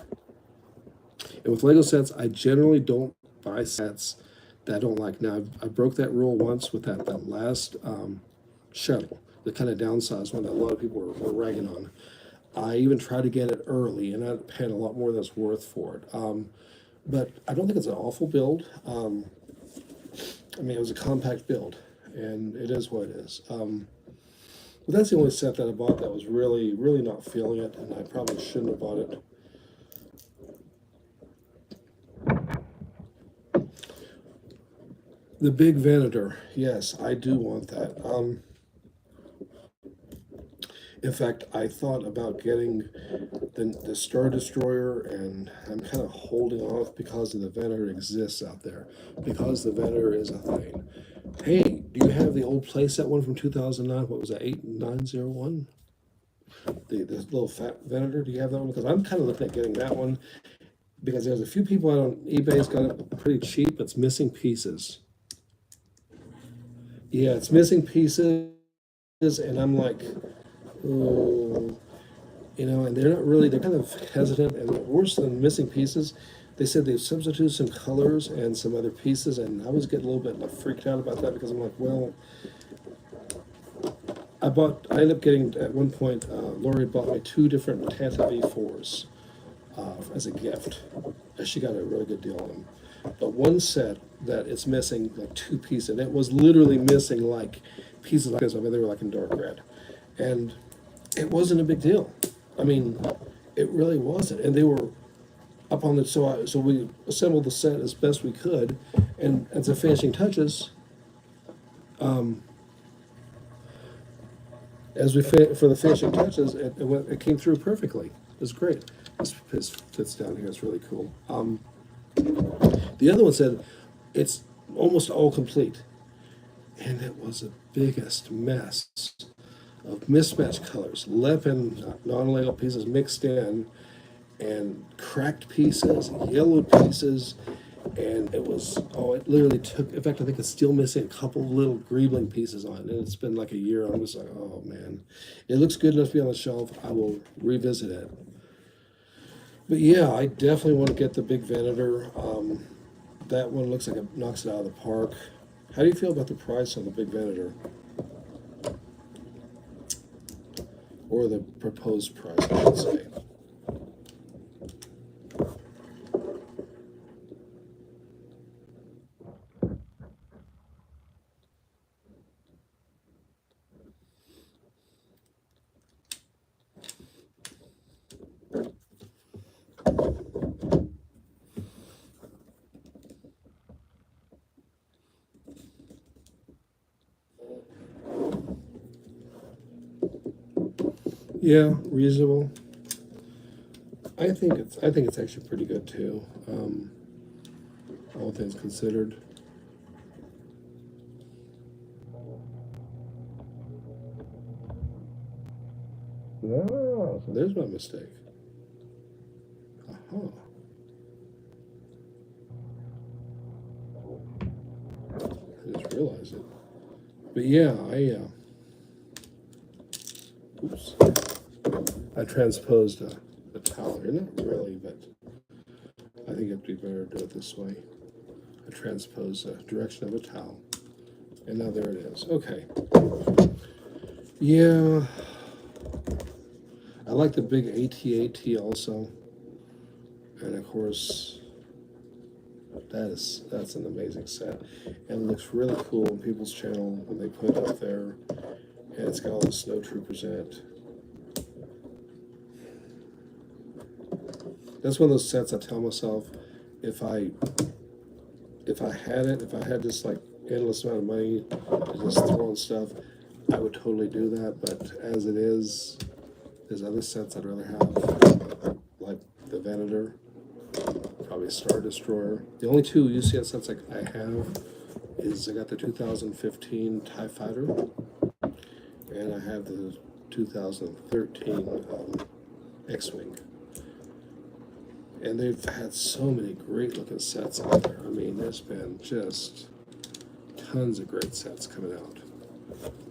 And with Lego sets, I generally don't buy sets that I don't like. Now, I broke that rule once with that last shuttle, the kind of downsized one that a lot of people were ragging on. I even tried to get it early, and I paid a lot more than it's worth for it. But I don't think it's an awful build. I mean, it was a compact build, and it is what it is. But that's the only set that I bought that was really, really not feeling it, and I probably shouldn't have bought it. The big Venator, yes, I do want that. In fact, I thought about getting the Star Destroyer, and I'm kind of holding off because the Venator exists out there, because the Venator is a thing. Hey, do you have the old playset one from 2009? What was that, 8901? The little fat Venator, do you have that one? Because I'm kind of looking at getting that one, because there's a few people out on eBay's got it pretty cheap, but it's missing pieces. Yeah, it's missing pieces, and I'm like, oh, and they're not really, they're kind of hesitant, and worse than missing pieces, they said they've substituted some colors and some other pieces, and I was getting a little bit freaked out about that because I'm like, well, I ended up getting, at one point, Lori bought me 2 different Tanta V4s as a gift. She got a really good deal on them. But one set that it's missing like 2 pieces, and it was literally missing like pieces like this. I mean, they were like in dark red, and it wasn't a big deal. I mean, it really wasn't. And they were up on the so we assembled the set as best we could, and as the finishing touches, for the finishing touches, it came through perfectly. It was great. This fits down here. It's really cool. The other one said it's almost all complete, and it was the biggest mess of mismatched colors, Lepin non-Lego pieces mixed in, and cracked pieces, yellowed pieces, and it literally took, in fact, I think it's still missing a couple little greebling pieces on it, and it's been like a year. I was like, oh man, it looks good enough to be on the shelf. I will revisit it. But yeah, I definitely want to get the big Venator. That one looks like it knocks it out of the park. How do you feel about the price on the big Venator? Or the proposed price, I should say. Yeah, reasonable. I think it's actually pretty good too. All things considered. Oh, so there's my mistake. Uh-huh. I just realized it. But yeah, oops, I transposed a towel here. Not really, but I think it'd be better to do it this way. I transpose the direction of a towel. And now there it is. Okay. Yeah, I like the big AT-AT also. And of course, that's an amazing set. And it looks really cool on people's channel when they put it up there. And it's got all the snow troopers in it. That's one of those sets I tell myself, if I if I had this like endless amount of money to just throw on stuff, I would totally do that. But as it is, there's other sets I'd rather have, like the Venator, probably Star Destroyer. The only two UCS sets I have is I got the 2015 TIE Fighter, and I have the 2013 X-Wing. And they've had so many great looking sets out there. I mean, there's been just tons of great sets coming out.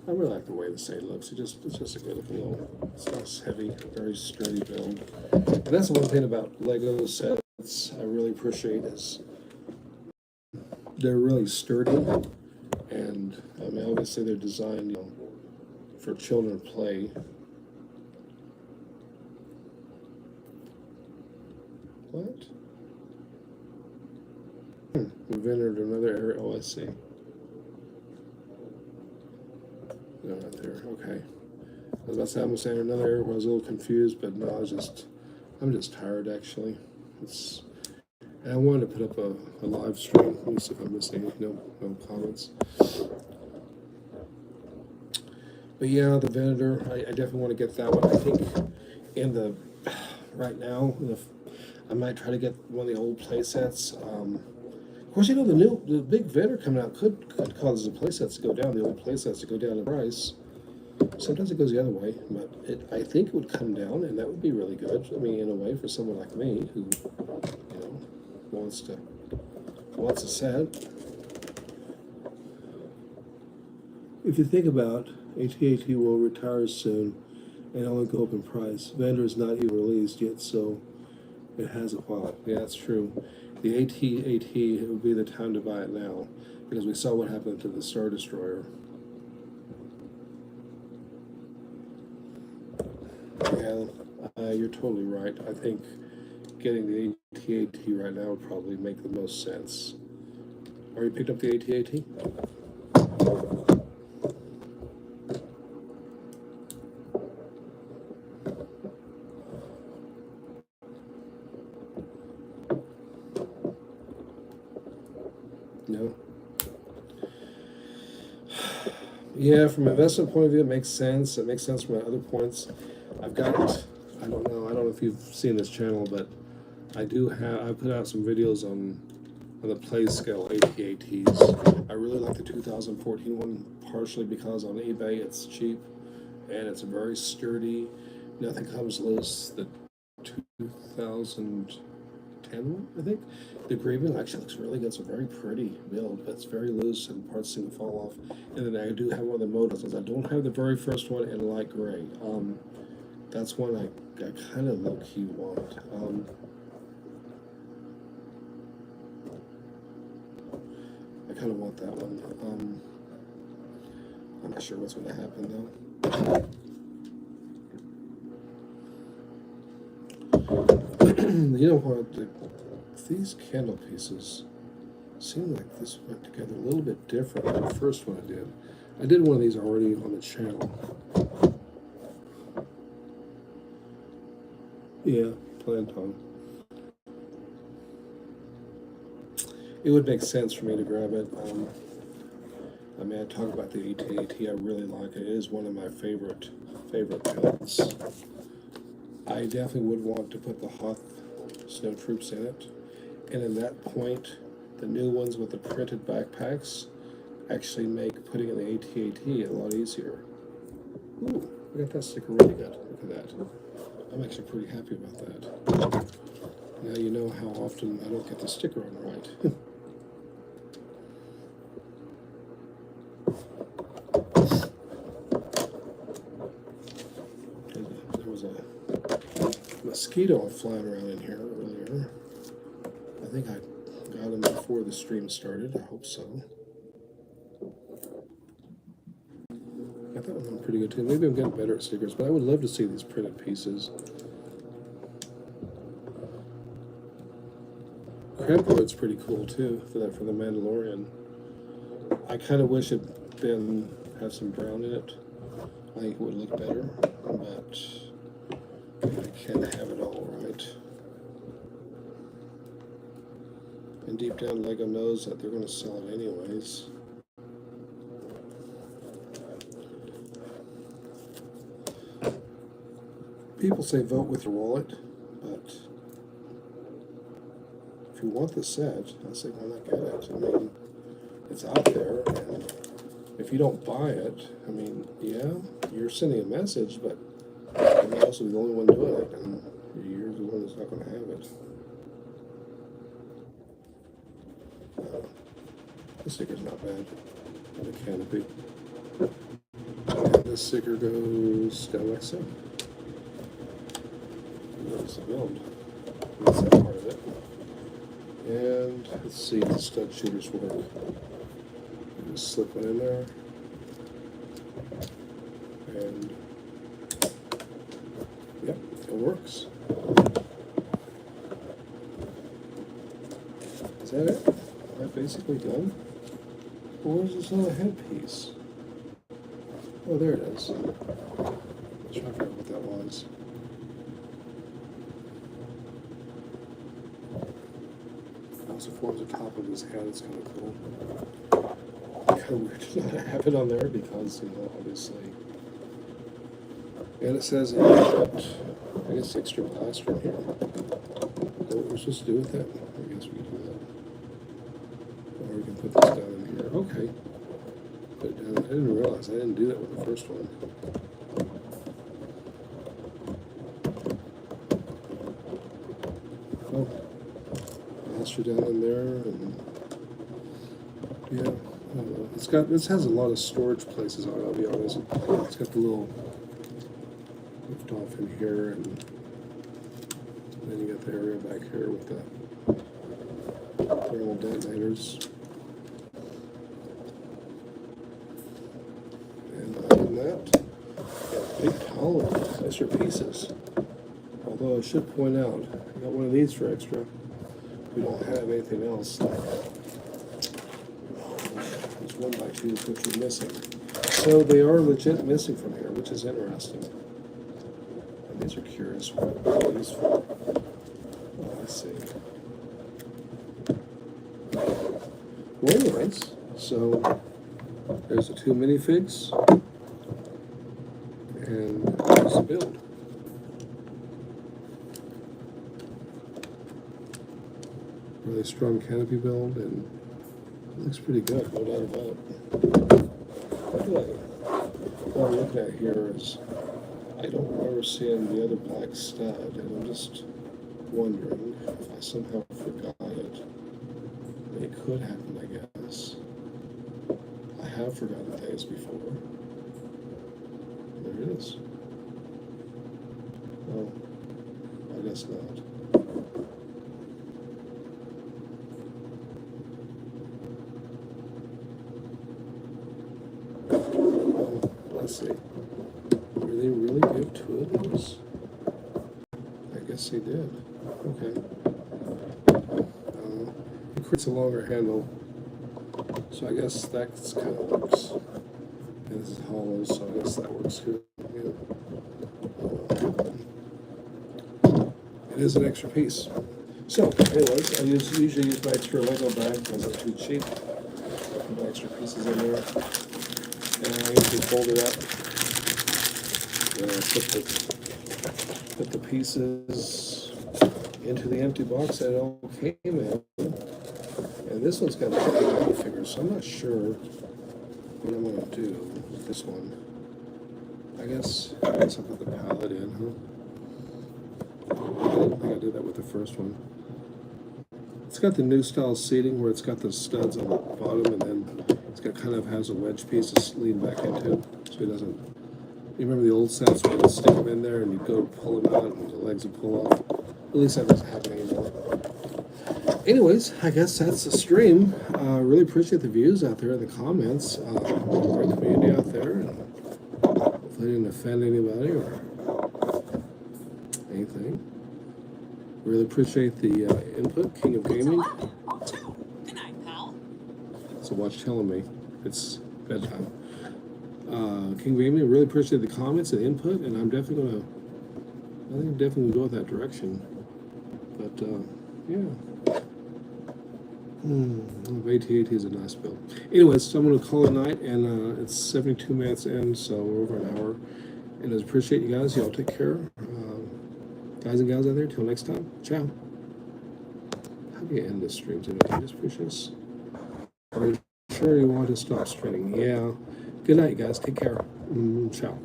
I really like the way the Saint looks. It's just a good looking little. It's nice, heavy, very sturdy build. And that's the one thing about Lego sets I really appreciate is they're really sturdy, and I mean obviously they're designed, for children to play. What? We've entered another area. Oh, I see. No, not there. Okay. I was about to say, I'm saying another area where I was a little confused, but no, I'm just tired actually. It's, and I wanted to put up a live stream. Let me see if I'm missing no comments. But yeah, the Venator, I definitely want to get that one. I think in the, right now, I might try to get one of the old play sets. Of course, the big Venator coming out could cause the play sets to go down, the old play sets to go down in price. Sometimes it goes the other way, but I think it would come down, and that would be really good. I mean, in a way, for someone like me who, wants a set. If you think about AT-AT will retire soon and only go up in price. Venator is not even released yet, so it has a while. Yeah, that's true. The AT-AT, it would be the time to buy it now, because we saw what happened to the Star Destroyer. Yeah, you're totally right. I think getting the AT-AT right now would probably make the most sense. Are you picked up the AT-AT? No. Yeah, from an investment point of view, it makes sense. It makes sense from other points. I've got, I don't know if you've seen this channel, but I put out some videos on the play scale AT-ATs. I really like the 2014 one, partially because on eBay it's cheap and it's very sturdy. Nothing comes loose. The 2010 one, I think. The engraving actually looks really good. It's a very pretty build, but it's very loose and parts seem to fall off. And then I do have one of the models. I don't have the very first one in light gray. That's one I kind of low key want. I kind of want that one. I'm not sure what's going to happen though. You know what? These candle pieces seem like this went together a little bit different than the first one I did. I did one of these already on the channel. Yeah, planned on. It would make sense for me to grab it. I mean, I talk about the AT-AT. I really like it. It is one of my favorite pens. I definitely would want to put the Hoth Snow Troops in it. And in that point, the new ones with the printed backpacks actually make putting in the AT-AT a lot easier. Ooh, I got that sticker really good. Look at that. I'm actually pretty happy about that. Now you know how often I don't get the sticker on right. There was a mosquito flying around in here earlier. I think I got him before the stream started. I hope so. I thought it went pretty good too. Maybe I'm getting better at stickers, but I would love to see these printed pieces. Crempwood's pretty cool too for the Mandalorian. I kind of wish it had some brown in it. I think it would look better, but I can't have it all right. And deep down, Lego knows that they're going to sell it anyways. People say vote with your wallet, but if you want the set, I say why not get it? I mean, it's out there, and if you don't buy it, I mean, yeah, you're sending a message, but you may also be the only one doing it, and you're the one that's not going to have it. The sticker's not bad. The canopy. And this sticker goes down like so. That's the build. That's that part of it. And let's see if the stud shooters work. Just slip one in there. And yep, it works. Is that it? Am I basically done? Or is this another headpiece? Oh, there it is. I'm trying to figure out what that was. It also forms the top of his head. It's kind of cool. Kind of weird to not have it on there because, you know, obviously. And it says it got, I guess, extra plaster in here. What we're supposed to do with that? I guess we can do that. Or we can put this down in here. Okay. Put it down. I didn't realize I didn't do that with the first one. Oh, plaster down in there, and yeah, I don't know. This has a lot of storage places on it. I'll be honest. It's got the little lift off in here, and then you got the area back here with the thermal detonators. And other than that, big pile of extra pieces. Although I should point out, I got one of these for extra. We don't have anything else like there's 1x2s which are missing. So they are legit missing from here, which is interesting. And these are curious what they're used for. Oh, I see. Well, anyways, so there's the 2 minifigs, and there's the build. Really strong canopy build, and it looks pretty good, no doubt about it. What I'm looking at here is, I don't remember seeing the other black stud, and I'm just wondering if I somehow forgot it. It could happen, I guess. I have forgotten things before. There it is. Oh. guess not. Let's see. Did they really give 2 of those? I guess they did. Okay. It creates a longer handle, so I guess that kind of works. And this is hollow, so I guess that works too. Yeah. It is an extra piece. So, anyways, I usually use my extra Lego bag because it's too cheap. Put extra pieces in there. And I usually fold it up. And I put the pieces into the empty box that it all came in. And this one's got a big figure, so I'm not sure what I'm going to do with this one. I guess I'll put the palette in, huh? I didn't think I did that with the first one. It's got the new style seating where it's got the studs on the bottom, and then it's got kind of has a wedge piece to lean back into, so it doesn't. You remember the old sets where you'd stick them in there and you'd go pull them out and the legs would pull off? At least that doesn't happen anymore. Anyways, I guess that's the stream. Really appreciate the views out there and the comments. Great community out there. And hopefully I didn't offend anybody or anything. Really appreciate the input, King of Gaming.
Good night, pal.
So watch telling me it's bedtime. King of Gaming, really appreciate the comments and input, and I'm definitely gonna. I think I'm definitely gonna go that direction. But yeah. AT-AT is a nice build. Anyways, so I'm going to call it night, and it's 72 minutes in, so we're over an hour. And I appreciate you guys. Y'all take care. Guys and gals out there, till next time. Ciao. How do you end this stream today? Just push this. Are you sure you want to stop streaming? Yeah. Good night, guys. Take care. Ciao.